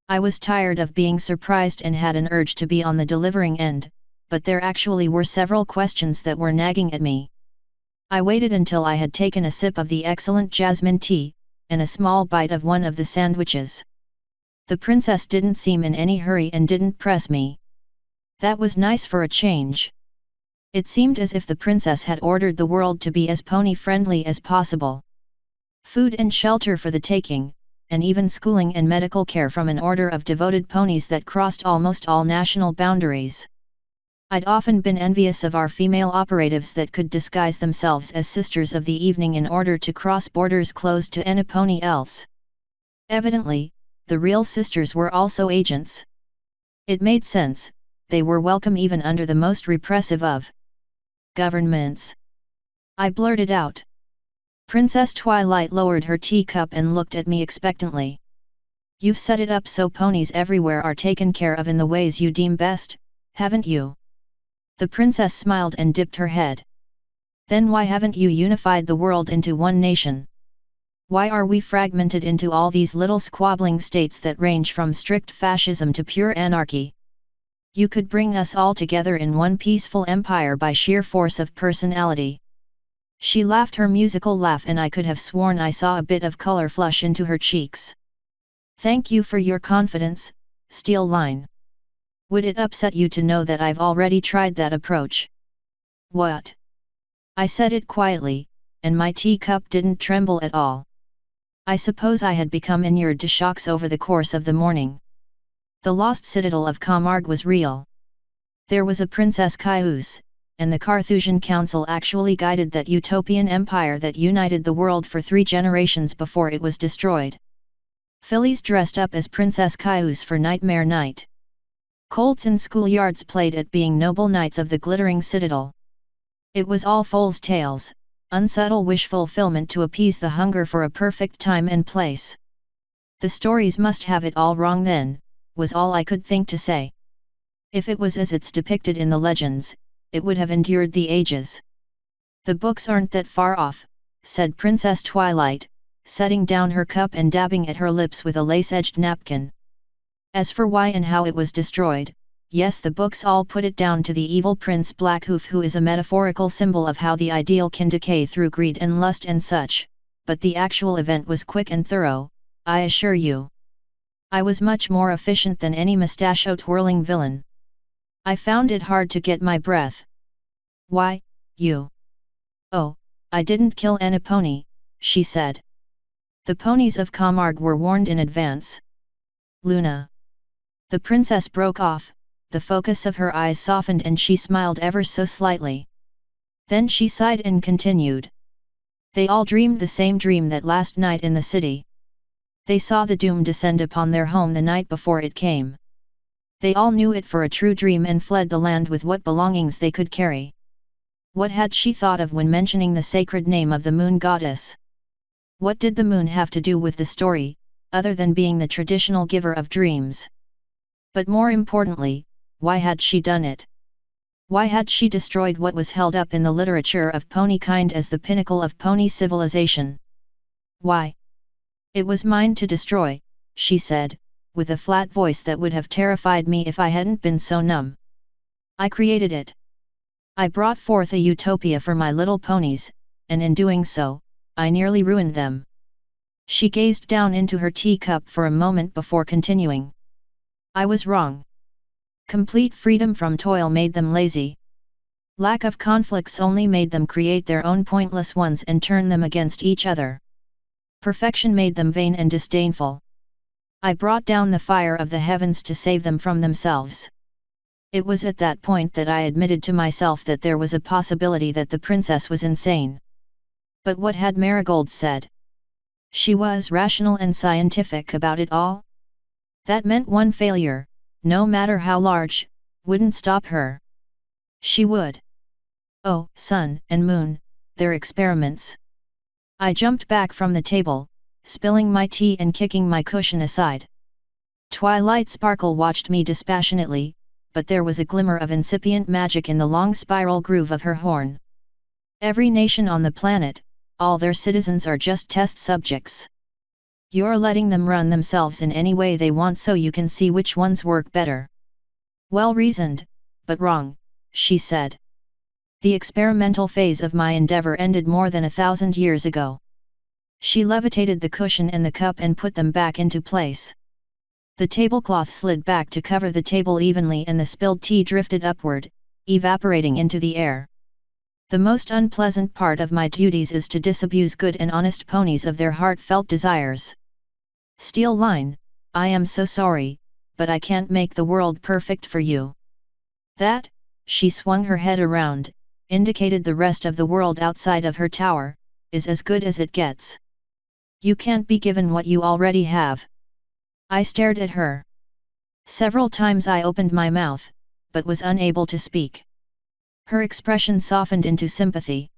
I was tired of being surprised and had an urge to be on the delivering end, but there actually were several questions that were nagging at me. I waited until I had taken a sip of the excellent jasmine tea, and a small bite of one of the sandwiches. The princess didn't seem in any hurry and didn't press me. That was nice for a change. It seemed as if the princess had ordered the world to be as pony-friendly as possible. Food and shelter for the taking, and even schooling and medical care from an order of devoted ponies that crossed almost all national boundaries. I'd often been envious of our female operatives that could disguise themselves as sisters of the evening in order to cross borders closed to any pony else. Evidently, the real sisters were also agents. It made sense, they were welcome even under the most repressive of governments. I blurted out. Princess Twilight lowered her teacup and looked at me expectantly. You've set it up so ponies everywhere are taken care of in the ways you deem best, haven't you? The princess smiled and dipped her head. Then why haven't you unified the world into one nation? Why are we fragmented into all these little squabbling states that range from strict fascism to pure anarchy? You could bring us all together in one peaceful empire by sheer force of personality. She laughed her musical laugh and I could have sworn I saw a bit of color flush into her cheeks. Thank you for your confidence, Steel Line. Would it upset you to know that I've already tried that approach? What? I said it quietly, and my teacup didn't tremble at all. I suppose I had become inured to shocks over the course of the morning. The lost citadel of Camargue was real. There was a Princess Cayuse, and the Carthusian Council actually guided that utopian empire that united the world for 3 generations before it was destroyed. Fillies dressed up as Princess Cayuse for Nightmare Night. Colts in schoolyards played at being noble knights of the glittering citadel. It was all fool's tales, unsubtle wish fulfillment to appease the hunger for a perfect time and place. The stories must have it all wrong then, was all I could think to say. If it was as it's depicted in the legends, it would have endured the ages. The books aren't that far off, said Princess Twilight, setting down her cup and dabbing at her lips with a lace-edged napkin. As for why and how it was destroyed, yes, the books all put it down to the evil Prince Blackhoof, who is a metaphorical symbol of how the ideal can decay through greed and lust and such, but the actual event was quick and thorough, I assure you. I was much more efficient than any mustachio-twirling villain. I found it hard to get my breath. Why, you? Oh, I didn't kill any pony, she said. The ponies of Camargue were warned in advance. Luna. The princess broke off, the focus of her eyes softened and she smiled ever so slightly. Then she sighed and continued. They all dreamed the same dream that last night in the city. They saw the doom descend upon their home the night before it came. They all knew it for a true dream and fled the land with what belongings they could carry. What had she thought of when mentioning the sacred name of the moon goddess? What did the moon have to do with the story, other than being the traditional giver of dreams? But more importantly, why had she done it? Why had she destroyed what was held up in the literature of pony kind as the pinnacle of pony civilization? Why? It was mine to destroy, she said, with a flat voice that would have terrified me if I hadn't been so numb. I created it. I brought forth a utopia for my little ponies, and in doing so, I nearly ruined them. She gazed down into her teacup for a moment before continuing. I was wrong. Complete freedom from toil made them lazy. Lack of conflicts only made them create their own pointless ones and turn them against each other. Perfection made them vain and disdainful. I brought down the fire of the heavens to save them from themselves. It was at that point that I admitted to myself that there was a possibility that the princess was insane. But what had Marigold said? She was rational and scientific about it all? That meant one failure, no matter how large, wouldn't stop her. She would. Oh, sun and moon, their experiments. I jumped back from the table, spilling my tea and kicking my cushion aside. Twilight Sparkle watched me dispassionately, but there was a glimmer of incipient magic in the long spiral groove of her horn. Every nation on the planet, all their citizens are just test subjects. You're letting them run themselves in any way they want so you can see which ones work better. Well reasoned, but wrong, she said. The experimental phase of my endeavor ended more than 1,000 years ago. She levitated the cushion and the cup and put them back into place. The tablecloth slid back to cover the table evenly and the spilled tea drifted upward, evaporating into the air. The most unpleasant part of my duties is to disabuse good and honest ponies of their heartfelt desires. Steel line, I am so sorry, but I can't make the world perfect for you. That, she swung her head around, indicated the rest of the world outside of her tower, is as good as it gets. You can't be given what you already have. I stared at her. Several times I opened my mouth, but was unable to speak. Her expression softened into sympathy.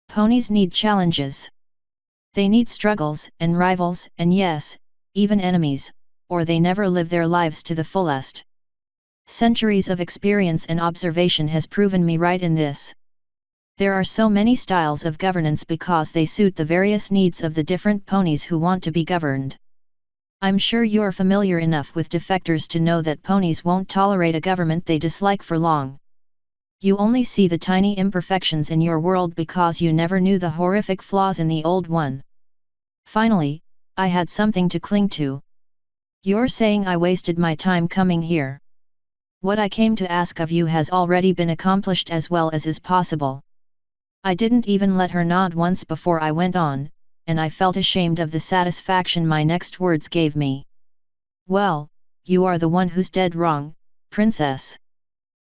Ponies need challenges. They need struggles and rivals and yes, even enemies, or they never live their lives to the fullest. Centuries of experience and observation has proven me right in this. There are so many styles of governance because they suit the various needs of the different ponies who want to be governed. I'm sure you're familiar enough with defectors to know that ponies won't tolerate a government they dislike for long. You only see the tiny imperfections in your world because you never knew the horrific flaws in the old one. Finally, I had something to cling to. You're saying I wasted my time coming here. What I came to ask of you has already been accomplished as well as is possible. I didn't even let her nod once before I went on, and I felt ashamed of the satisfaction my next words gave me. Well, you are the one who's dead wrong, princess.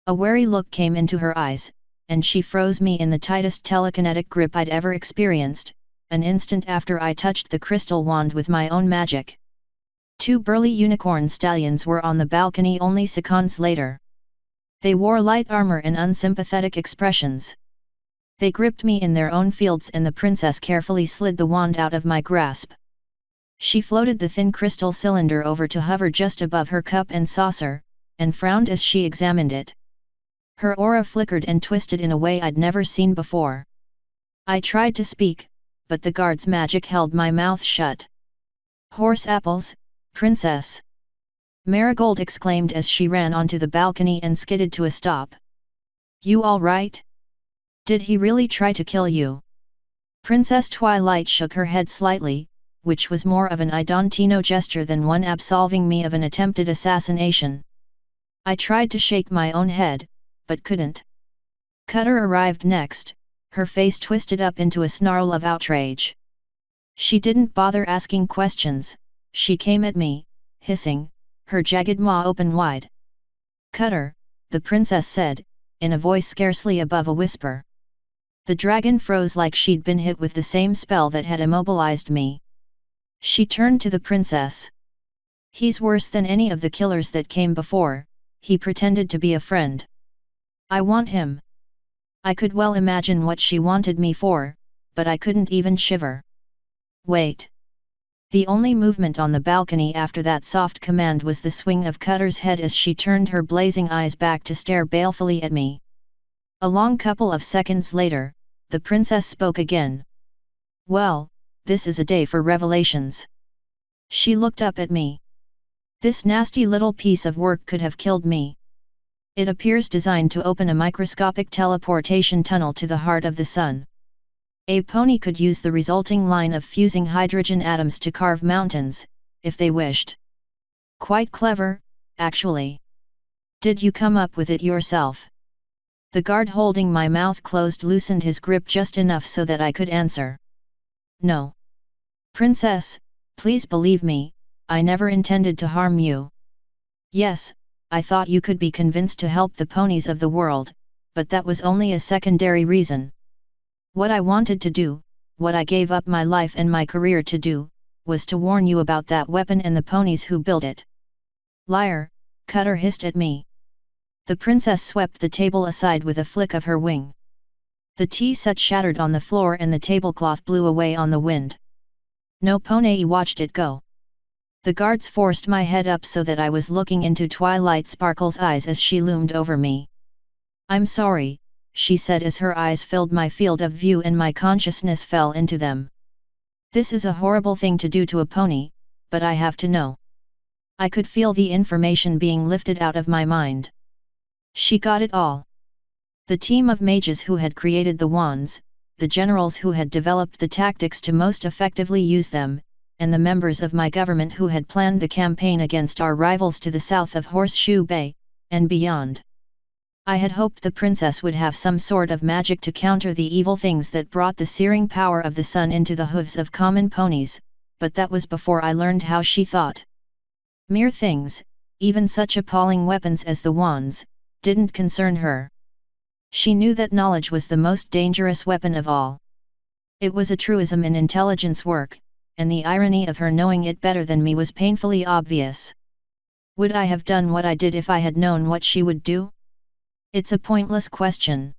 A wary look came into her eyes, and she froze me in the tightest telekinetic grip I'd ever experienced, an instant after I touched the crystal wand with my own magic. 2 burly unicorn stallions were on the balcony only seconds later. They wore light armor and unsympathetic expressions. They gripped me in their own fields and the princess carefully slid the wand out of my grasp. She floated the thin crystal cylinder over to hover just above her cup and saucer, and frowned as she examined it. Her aura flickered and twisted in a way I'd never seen before. I tried to speak, but the guard's magic held my mouth shut. Horse apples, princess! Marigold exclaimed as she ran onto the balcony and skidded to a stop. You all right? Did he really try to kill you? Princess Twilight shook her head slightly, which was more of an I don't know gesture than one absolving me of an attempted assassination. I tried to shake my own head, but couldn't. Cutter arrived next, her face twisted up into a snarl of outrage. She didn't bother asking questions, she came at me, hissing, her jagged maw open wide. Cutter, the princess said, in a voice scarcely above a whisper. The dragon froze like she'd been hit with the same spell that had immobilized me. She turned to the princess. He's worse than any of the killers that came before, he pretended to be a friend. I want him. I could well imagine what she wanted me for, but I couldn't even shiver. Wait. The only movement on the balcony after that soft command was the swing of Cutter's head as she turned her blazing eyes back to stare balefully at me. A long couple of seconds later, the princess spoke again. Well, this is a day for revelations. She looked up at me. This nasty little piece of work could have killed me. It appears designed to open a microscopic teleportation tunnel to the heart of the sun. A pony could use the resulting line of fusing hydrogen atoms to carve mountains, if they wished. Quite clever, actually. Did you come up with it yourself? The guard holding my mouth closed loosened his grip just enough so that I could answer. No. Princess, please believe me, I never intended to harm you. Yes, I thought you could be convinced to help the ponies of the world, but that was only a secondary reason. What I wanted to do, what I gave up my life and my career to do, was to warn you about that weapon and the ponies who built it. Liar, Cutter hissed at me. The princess swept the table aside with a flick of her wing. The tea set shattered on the floor and the tablecloth blew away on the wind. No pony watched it go. The guards forced my head up so that I was looking into Twilight Sparkle's eyes as she loomed over me. I'm sorry, she said as her eyes filled my field of view and my consciousness fell into them. This is a horrible thing to do to a pony, but I have to know. I could feel the information being lifted out of my mind. She got it all. The team of mages who had created the wands, the generals who had developed the tactics to most effectively use them, and the members of my government who had planned the campaign against our rivals to the south of Horseshoe Bay, and beyond. I had hoped the princess would have some sort of magic to counter the evil things that brought the searing power of the sun into the hooves of common ponies, but that was before I learned how she thought. Mere things, even such appalling weapons as the wands, didn't concern her. She knew that knowledge was the most dangerous weapon of all. It was a truism in intelligence work, and the irony of her knowing it better than me was painfully obvious. Would I have done what I did if I had known what she would do? It's a pointless question.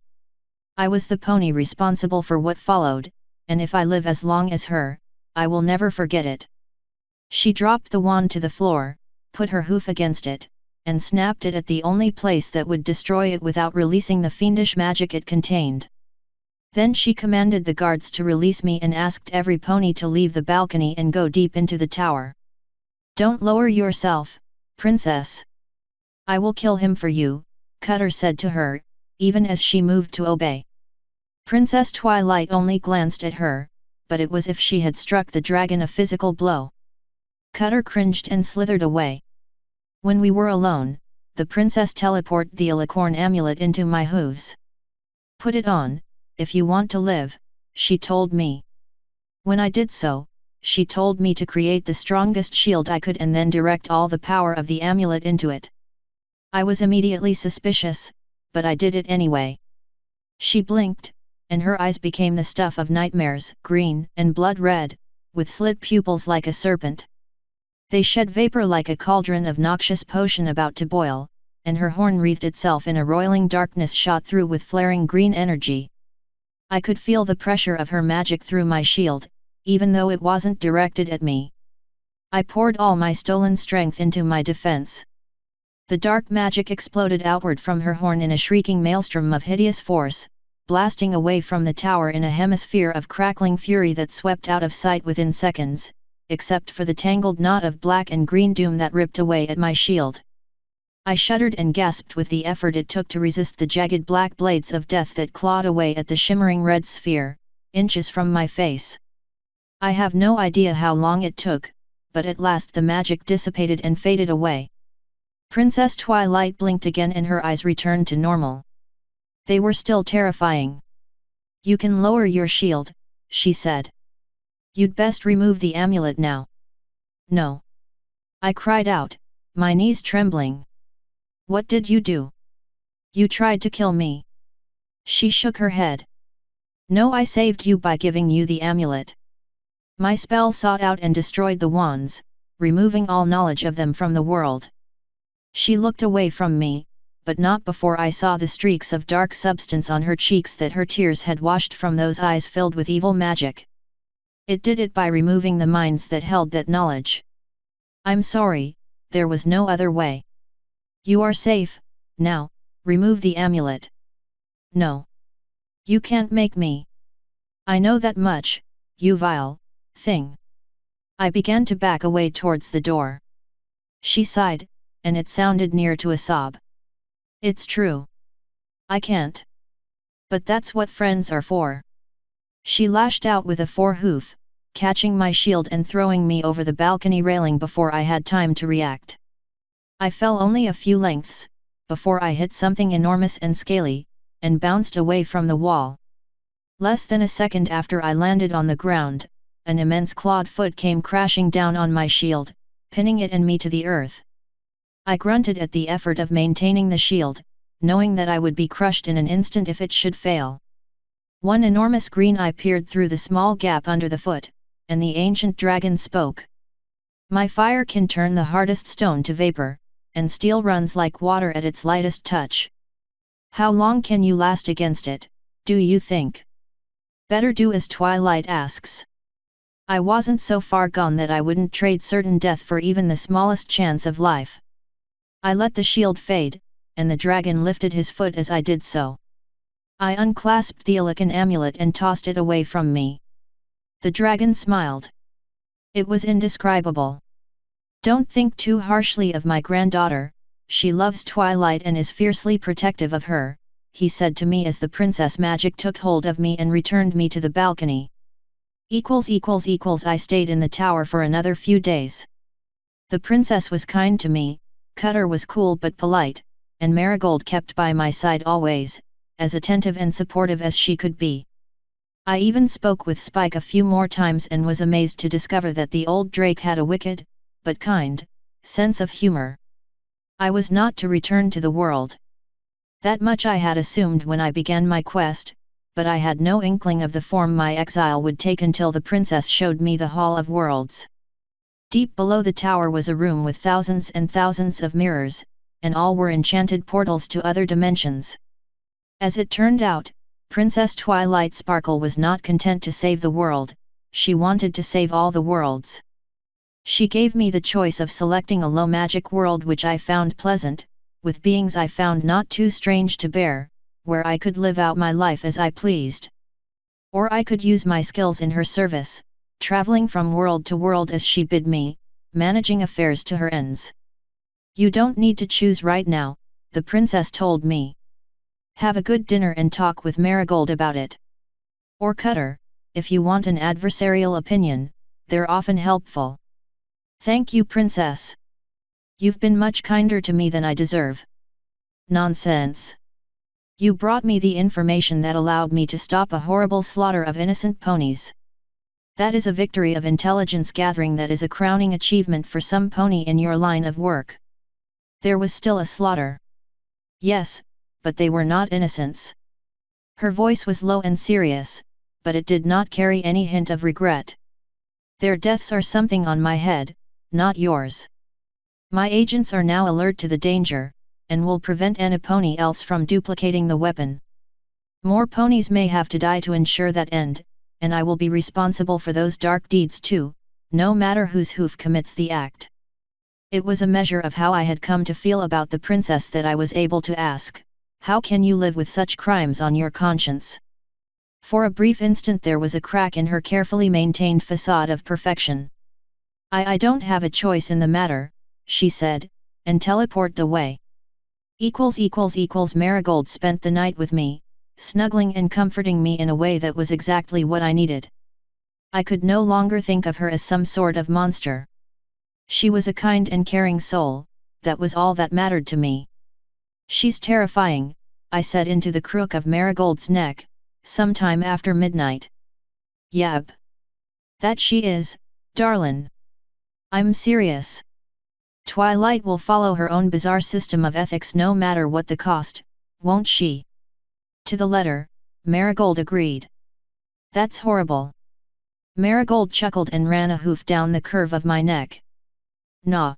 I was the pony responsible for what followed, and if I live as long as her, I will never forget it. She dropped the wand to the floor, put her hoof against it, and snapped it at the only place that would destroy it without releasing the fiendish magic it contained. Then she commanded the guards to release me and asked every pony to leave the balcony and go deep into the tower. Don't lower yourself, princess. I will kill him for you, Cutter said to her, even as she moved to obey. Princess Twilight only glanced at her, but it was as if she had struck the dragon a physical blow. Cutter cringed and slithered away. When we were alone, the princess teleported the alicorn amulet into my hooves. Put it on, if you want to live, she told me. When I did so, she told me to create the strongest shield I could and then direct all the power of the amulet into it. I was immediately suspicious, but I did it anyway. She blinked, and her eyes became the stuff of nightmares, green and blood red, with slit pupils like a serpent. They shed vapor like a cauldron of noxious potion about to boil, and her horn wreathed itself in a roiling darkness shot through with flaring green energy. I could feel the pressure of her magic through my shield, even though it wasn't directed at me. I poured all my stolen strength into my defense. The dark magic exploded outward from her horn in a shrieking maelstrom of hideous force, blasting away from the tower in a hemisphere of crackling fury that swept out of sight within seconds, except for the tangled knot of black and green doom that ripped away at my shield. I shuddered and gasped with the effort it took to resist the jagged black blades of death that clawed away at the shimmering red sphere, inches from my face. I have no idea how long it took, but at last the magic dissipated and faded away. Princess Twilight blinked again and her eyes returned to normal. They were still terrifying. You can lower your shield, she said. You'd best remove the amulet now. No. I cried out, my knees trembling. What did you do? You tried to kill me. She shook her head. No, I saved you by giving you the amulet. My spell sought out and destroyed the wands, removing all knowledge of them from the world. She looked away from me, but not before I saw the streaks of dark substance on her cheeks that her tears had washed from those eyes filled with evil magic. It did it by removing the minds that held that knowledge. I'm sorry, there was no other way. You are safe, now, remove the amulet. No. You can't make me. I know that much, you vile thing. I began to back away towards the door. She sighed, and it sounded near to a sob. It's true. I can't. But that's what friends are for. She lashed out with a forehoof, catching my shield and throwing me over the balcony railing before I had time to react. I fell only a few lengths, before I hit something enormous and scaly, and bounced away from the wall. Less than a second after I landed on the ground, an immense clawed foot came crashing down on my shield, pinning it and me to the earth. I grunted at the effort of maintaining the shield, knowing that I would be crushed in an instant if it should fail. One enormous green eye peered through the small gap under the foot, and the ancient dragon spoke. My fire can turn the hardest stone to vapor, and steel runs like water at its lightest touch. How long can you last against it, do you think? Better do as Twilight asks. I wasn't so far gone that I wouldn't trade certain death for even the smallest chance of life. I let the shield fade, and the dragon lifted his foot as I did so. I unclasped the Ilican amulet and tossed it away from me. The dragon smiled. It was indescribable. Don't think too harshly of my granddaughter, she loves Twilight and is fiercely protective of her, he said to me as the princess magic took hold of me and returned me to the balcony. I stayed in the tower for another few days. The princess was kind to me, Cutter was cool but polite, and Marigold kept by my side always, as attentive and supportive as she could be. I even spoke with Spike a few more times and was amazed to discover that the old drake had a wicked, but kind, sense of humor. I was not to return to the world. That much I had assumed when I began my quest, but I had no inkling of the form my exile would take until the princess showed me the Hall of Worlds. Deep below the tower was a room with thousands and thousands of mirrors, and all were enchanted portals to other dimensions. As it turned out, Princess Twilight Sparkle was not content to save the world, she wanted to save all the worlds. She gave me the choice of selecting a low magic world which I found pleasant, with beings I found not too strange to bear, where I could live out my life as I pleased. Or I could use my skills in her service, traveling from world to world as she bid me, managing affairs to her ends. You don't need to choose right now, the princess told me. Have a good dinner and talk with Marigold about it. Or Cutter, if you want an adversarial opinion, they're often helpful. Thank you, princess. You've been much kinder to me than I deserve. Nonsense. You brought me the information that allowed me to stop a horrible slaughter of innocent ponies. That is a victory of intelligence gathering that is a crowning achievement for some pony in your line of work. There was still a slaughter. Yes, but they were not innocents. Her voice was low and serious, but it did not carry any hint of regret. Their deaths are something on my head, not yours. My agents are now alert to the danger, and will prevent any pony else from duplicating the weapon. More ponies may have to die to ensure that end, and I will be responsible for those dark deeds too, no matter whose hoof commits the act. It was a measure of how I had come to feel about the princess that I was able to ask, how can you live with such crimes on your conscience? For a brief instant there was a crack in her carefully maintained facade of perfection. I don't have a choice in the matter, she said, and teleported away. Marigold spent the night with me, snuggling and comforting me in a way that was exactly what I needed. I could no longer think of her as some sort of monster. She was a kind and caring soul, that was all that mattered to me. She's terrifying, I said into the crook of Marigold's neck, sometime after midnight. Yep. That she is, darlin'. I'm serious. Twilight will follow her own bizarre system of ethics no matter what the cost, won't she? To the letter, Marigold agreed. That's horrible. Marigold chuckled and ran a hoof down the curve of my neck. Nah.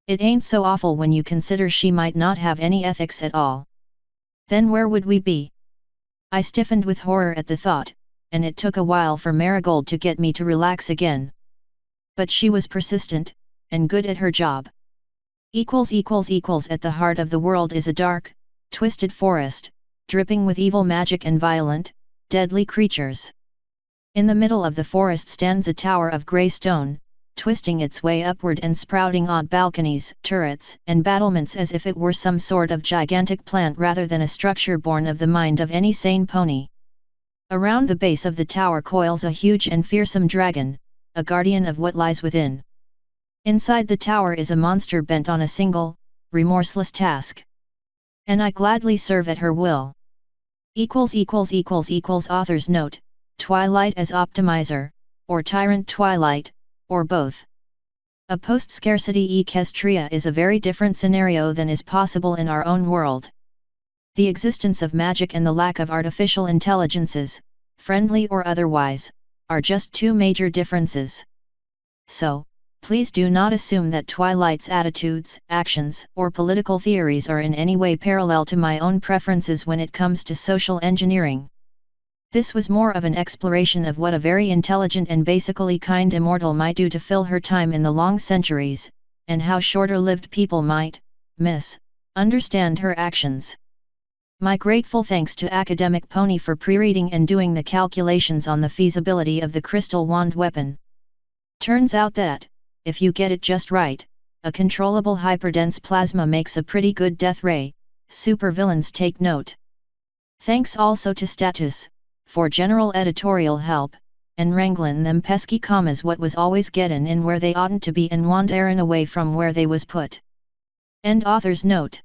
It ain't so awful when you consider she might not have any ethics at all. Then where would we be? I stiffened with horror at the thought, and it took a while for Marigold to get me to relax again. But she was persistent, and good at her job. At the heart of the world is a dark, twisted forest, dripping with evil magic and violent, deadly creatures. In the middle of the forest stands a tower of grey stone, twisting its way upward and sprouting odd balconies, turrets, and battlements as if it were some sort of gigantic plant rather than a structure born of the mind of any sane pony. Around the base of the tower coils a huge and fearsome dragon, a guardian of what lies within. Inside the tower is a monster bent on a single, remorseless task. And I gladly serve at her will. Author's note, Twilight as optimizer, or tyrant Twilight, or both. A post-scarcity equestria is a very different scenario than is possible in our own world. The existence of magic and the lack of artificial intelligences, friendly or otherwise, are just two major differences. So, please do not assume that Twilight's attitudes, actions, or political theories are in any way parallel to my own preferences when it comes to social engineering. This was more of an exploration of what a very intelligent and basically kind immortal might do to fill her time in the long centuries, and how shorter-lived people might understand her actions. My grateful thanks to Academic Pony for pre-reading and doing the calculations on the feasibility of the crystal wand weapon. Turns out that, if you get it just right, a controllable hyperdense plasma makes a pretty good death ray. Supervillains take note. Thanks also to Status, for general editorial help, and wranglin' them pesky commas what was always gettin' in where they oughtn't to be and want Aaron away from where they was put. End author's note.